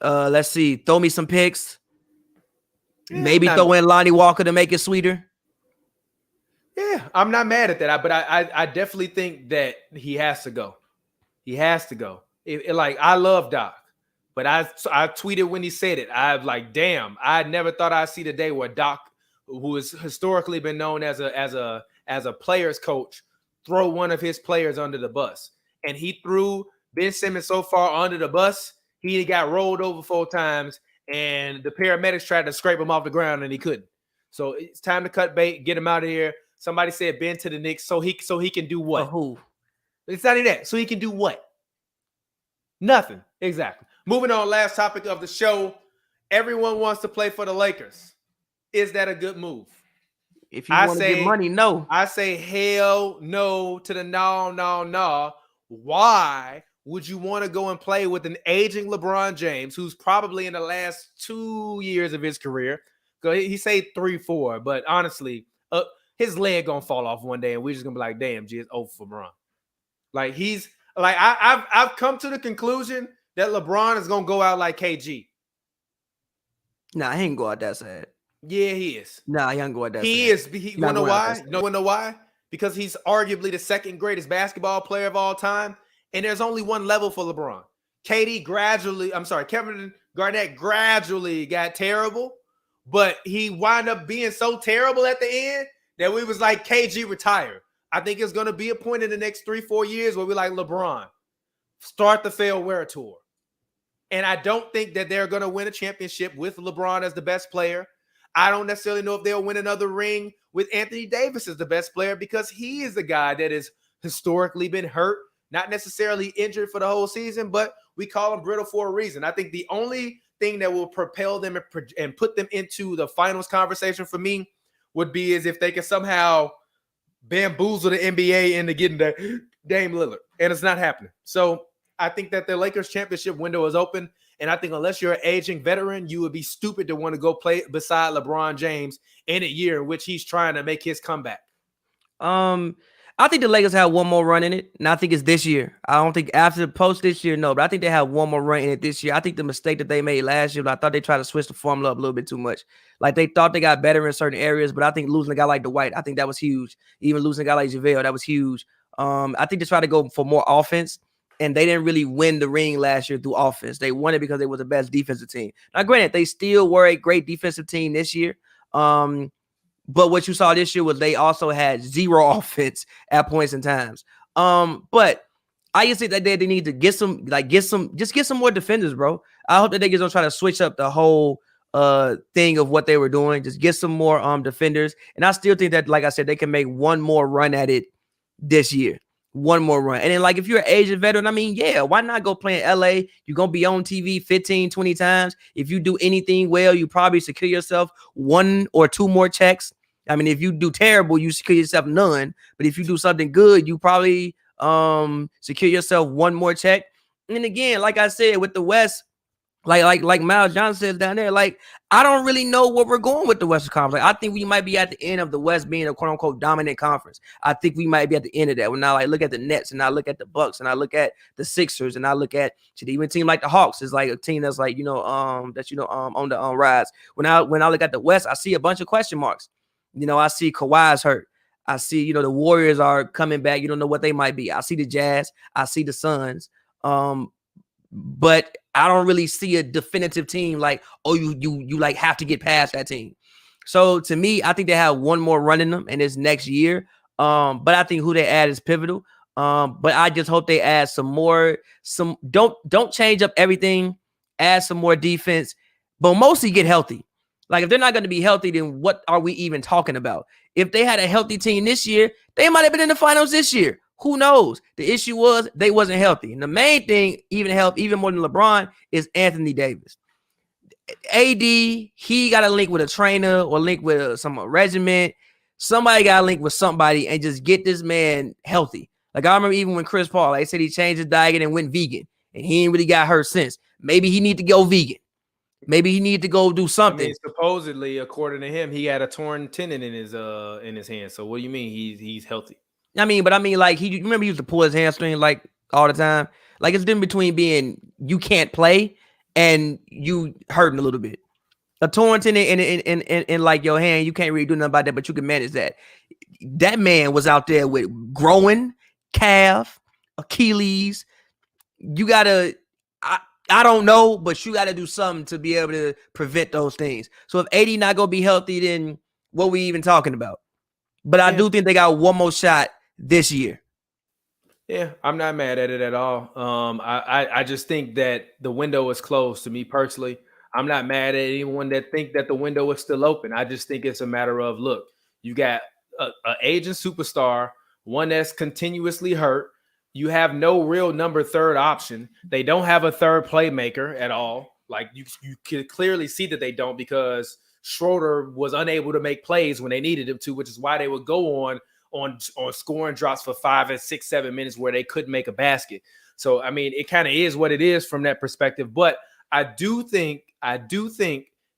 Let's see. Throw me some picks. Yeah, maybe throw in Lonnie Walker to make it sweeter. Yeah, I'm not mad at that. But I definitely think that he has to go. He has to go. Like I love Doc, but I tweeted when he said it. I'm like, damn, I never thought I'd see the day where Doc, who has historically been known as a player's coach, throw one of his players under the bus. And he threw Ben Simmons so far under the bus, he got rolled over 4 times, and the paramedics tried to scrape him off the ground, and he couldn't. So it's time to cut bait, get him out of here. Somebody said Ben to the Knicks so he can do what? Who? It's not even that. So he can do what? Nothing. Exactly. Moving on, last topic of the show. Everyone wants to play for the Lakers. Is that a good move? If you want to get money, no. I say hell no to the no. Why would you want to go and play with an aging LeBron James, who's probably in the last 2 years of his career? He say 3, 4, but honestly, his leg gonna fall off one day, and we're just gonna be like, damn, G, it's over for LeBron. Like I've come to the conclusion that LeBron is gonna go out like KG. Nah, he ain't go out that sad. Yeah, he is. Nah, he ain't go out that sad. He is. You wanna know why? You wanna know why? Because he's arguably the second greatest basketball player of all time, and there's only one level for LeBron. Kevin Garnett gradually got terrible, but he wound up being so terrible at the end that we was like, KG retired. I think it's going to be a point in the next 3-4 years where we're like, LeBron, start the farewell tour. And I don't think that they're going to win a championship with LeBron as the best player. I don't necessarily know if they'll win another ring with Anthony Davis as the best player, because he is the guy that has historically been hurt, not necessarily injured for the whole season, but we call him brittle for a reason. I think the only thing that will propel them and put them into the finals conversation for me would be is if they can somehow bamboozle the NBA into getting the Dame Lillard, and it's not happening. So I think that the Lakers championship window is open, and I think unless you're an aging veteran, you would be stupid to want to go play beside LeBron James in a year in which he's trying to make his comeback. I think the Lakers have one more run in it, and I think it's this year. I don't think after the post this year, no, but I think they have one more run in it this year. I think the mistake that they made last year, I thought they tried to switch the formula up a little bit too much. Like, they thought they got better in certain areas, but I think losing a guy like Dwight, I think that was huge. Even losing a guy like JaVale, that was huge. I think they tried to go for more offense, and they didn't really win the ring last year through offense. They won it because they were the best defensive team. Now, granted, they still were a great defensive team this year. But what you saw this year was they also had zero offense at points and times. But I just think that they need to get some more defenders, bro. I hope that they don't try to switch up the whole thing of what they were doing. Just get some more defenders. And I still think that, like I said, they can make one more run at it this year. One more run. And then, like, if you're an Asian veteran, I mean, yeah, why not go play in LA? You're going to be on TV 15, 20 times. If you do anything well, you probably secure yourself 1 or 2 more checks. I mean, if you do terrible, you secure yourself none. But if you do something good, you probably secure yourself 1 more check. And again, like I said, with the West, like Miles Johnson says down there, like, I don't really know where we're going with the Western Conference. Like, I think we might be at the end of the West being a quote unquote dominant conference. I think we might be at the end of that. When I like look at the Nets and I look at the Bucks and I look at the Sixers and I look at even a team like the Hawks is like a team that's like, on the rise. When I look at the West, I see a bunch of question marks. I see Kawhi's hurt. I see, the Warriors are coming back. You don't know what they might be. I see the Jazz. I see the Suns. But I don't really see a definitive team like, oh, you like have to get past that team. So to me, I think they have one more run in them in this next year. But I think who they add is pivotal. But I just hope they add don't change up everything. Add some more defense, but mostly get healthy. Like, if they're not going to be healthy, then what are we even talking about? If they had a healthy team this year, they might have been in the finals this year. Who knows? The issue was they wasn't healthy. And the main thing, even more than LeBron, is Anthony Davis. AD, he got to link with a trainer or link with some regiment. Somebody got to link with somebody and just get this man healthy. Like, I remember even when Chris Paul, they said he changed his diet and went vegan, and he ain't really got hurt since. Maybe he need to go vegan. Maybe he need to go do something. I mean, supposedly, according to him, he had a torn tendon in his hand. So what do you mean he's healthy? Like, you remember he used to pull his hamstring like all the time. Like, it's different between being you can't play and you hurting a little bit. A torn tendon in like your hand, you can't really do nothing about that, but you can manage that. That man was out there with growing calf, Achilles. You gotta. I don't know, but you got to do something to be able to prevent those things. So if AD not going to be healthy, then what we even talking about? But I do think they got one more shot this year. Yeah, I'm not mad at it at all. I just think that the window is closed to me personally. I'm not mad at anyone that think that the window is still open. I just think it's a matter of, look, you got a aging superstar, one that's continuously hurt. You have no real number third option. They don't have a third playmaker at all. Like you can clearly see that they don't, because Schroeder was unable to make plays when they needed him to, which is why they would go on scoring drops for 5 and 6, 7 minutes where they couldn't make a basket. So, I mean, it kind of is what it is from that perspective. But I do think that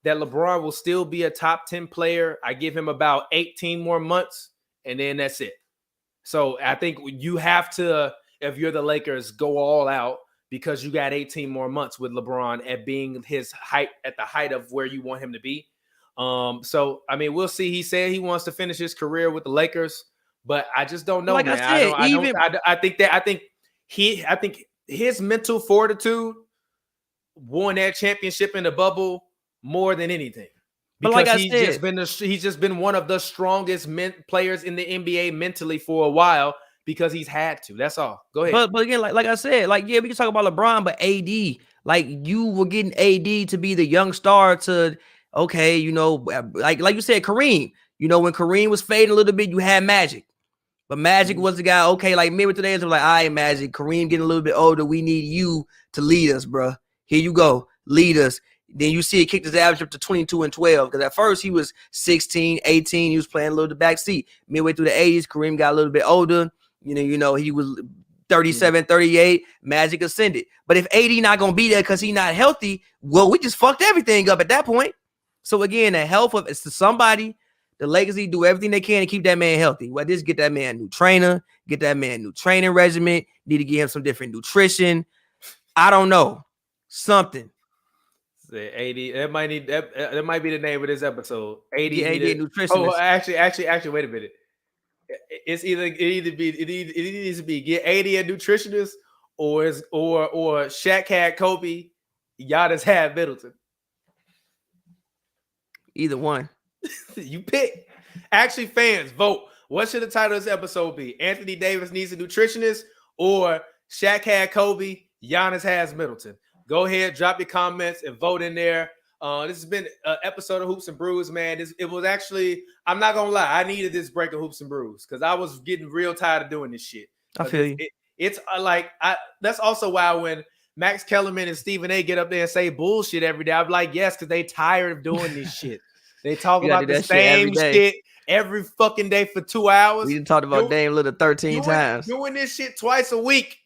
LeBron will still be a top 10 player. I give him about 18 more months, and then that's it. So I think you have to, if you're the Lakers, go all out, because you got 18 more months with LeBron at being his height, at the height of where you want him to be. So, I mean, we'll see. He said he wants to finish his career with the Lakers, but I just don't know, Like man. I think his mental fortitude won that championship in the bubble more than anything. But like Because I said, he's just been one of the strongest players in the NBA mentally for a while, because he's had to. That's all. Go ahead. but again, like I said, like, yeah, we can talk about LeBron, but AD, like, you were getting AD to be the young star to, okay, you know, like you said, Kareem, you know, when Kareem was fading a little bit, you had Magic. But Magic was the guy, okay, like maybe today it's like, all right, Magic, Kareem getting a little bit older. We need you to lead us, bro. Here you go, lead us. Then you see it kicked his average up to 22 and 12. Because at first he was 16, 18. He was playing a little the back seat. Midway through the 80s, Kareem got a little bit older. You know, he was 37, 38. Magic ascended. But if AD not going to be there because he's not healthy, well, we just fucked everything up at that point. So again, the health of it's to somebody. The Lakers need to do everything they can to keep that man healthy. Well, just get that man a new trainer, get that man a new training regimen, need to give him some different nutrition. I don't know. Something. AD, that might be the name of this episode. AD nutritionist. Oh, actually, wait a minute. It needs to be get AD a nutritionist, or Shaq had Kobe, Giannis had Middleton. Either one. You pick. Actually, fans, vote. What should the title of this episode be? Anthony Davis needs a nutritionist, or Shaq had Kobe, Giannis has Middleton? Go ahead, drop your comments and vote in there. This has been an episode of Hoops and Brews, man. It was actually, I'm not gonna lie, I needed this break of Hoops and Brews because I was getting real tired of doing this shit. I feel you. It's like that's also why when Max Kellerman and Stephen A get up there and say bullshit every day, I'm like, yes, because they tired of doing this shit. They talk about the same shit every fucking day for 2 hours. We done talked about Dame Lillard 13 times. Doing this shit twice a week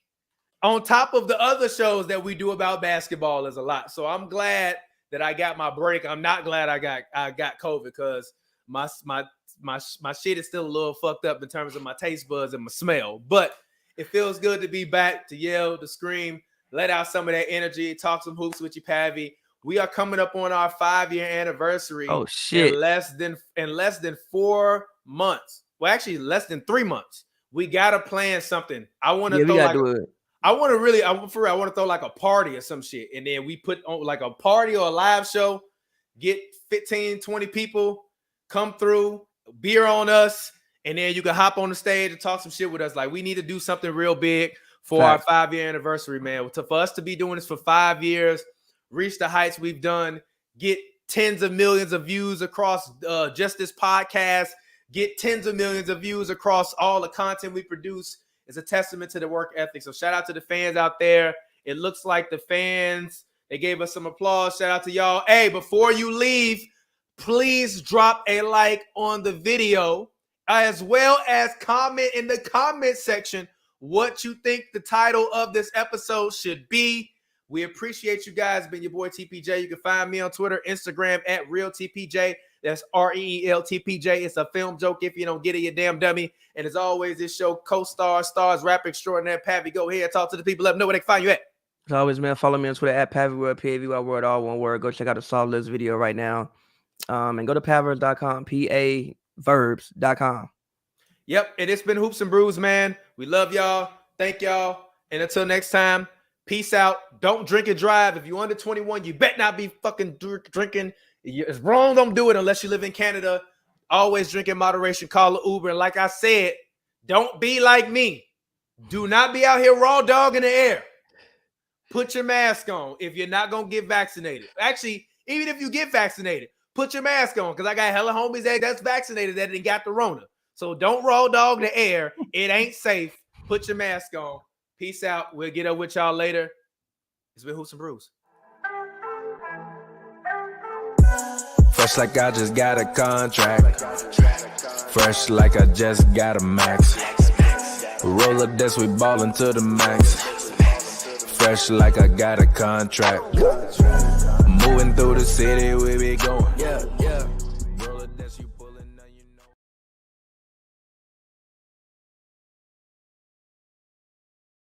on top of the other shows that we do about basketball is a lot. So I'm glad that I got my break. I'm not glad I got COVID, because my shit is still a little fucked up in terms of my taste buds and my smell. But it feels good to be back, to yell, to scream, let out some of that energy, talk some hoops with you, Pavi. We are coming up on our 5-year anniversary. Oh shit! In less than 4 months. Well, actually, less than 3 months. We gotta plan something. I want to I want to throw like a party or some shit, and then we put on like a party or a live show. Get 15, 20 people, come through, beer on us, and then you can hop on the stage and talk some shit with us. Like, we need to do something real big for our 5-year anniversary, man. For us to be doing this for 5 years. Reach the heights we've done, get tens of millions of views across just this podcast, get tens of millions of views across all the content we produce is a testament to the work ethic. So shout out to the fans out there. It looks like the fans, they gave us some applause. Shout out to y'all. Hey, before you leave, please drop a like on the video, as well as comment in the comment section what you think the title of this episode should be. We appreciate you guys. Been your boy TPJ. You can find me on Twitter, Instagram at RealTPJ. That's REELTPJ. It's a film joke if you don't get it, you damn dummy. And as always, this show stars, rap extraordinaire. Pavi, go ahead, talk to the people. Let them know where they can find you at. As always, man, follow me on Twitter at PaviWord, PAVY, all one word. Go check out the Solve List video right now. And go to paverbs.com, PAverbs.com. Yep, and it's been Hoops and Brews, man. We love y'all. Thank y'all. And until next time, peace out. Don't drink and drive. If you're under 21, you bet not be fucking drinking. It's wrong. Don't do it unless you live in Canada. Always drink in moderation. Call an Uber. And like I said, don't be like me. Do not be out here raw dog in the air. Put your mask on if you're not going to get vaccinated. Actually, even if you get vaccinated, put your mask on because I got hella homies that's vaccinated that didn't got the Rona. So don't raw dog the air. It ain't safe. Put your mask on. Peace out. We'll get up with y'all later. It's been Hoops and Brews. Fresh like I just got a contract. Fresh like I just got a max. Roll up this, we ballin' to the max. Fresh like I got a contract. Moving through the city, we be going.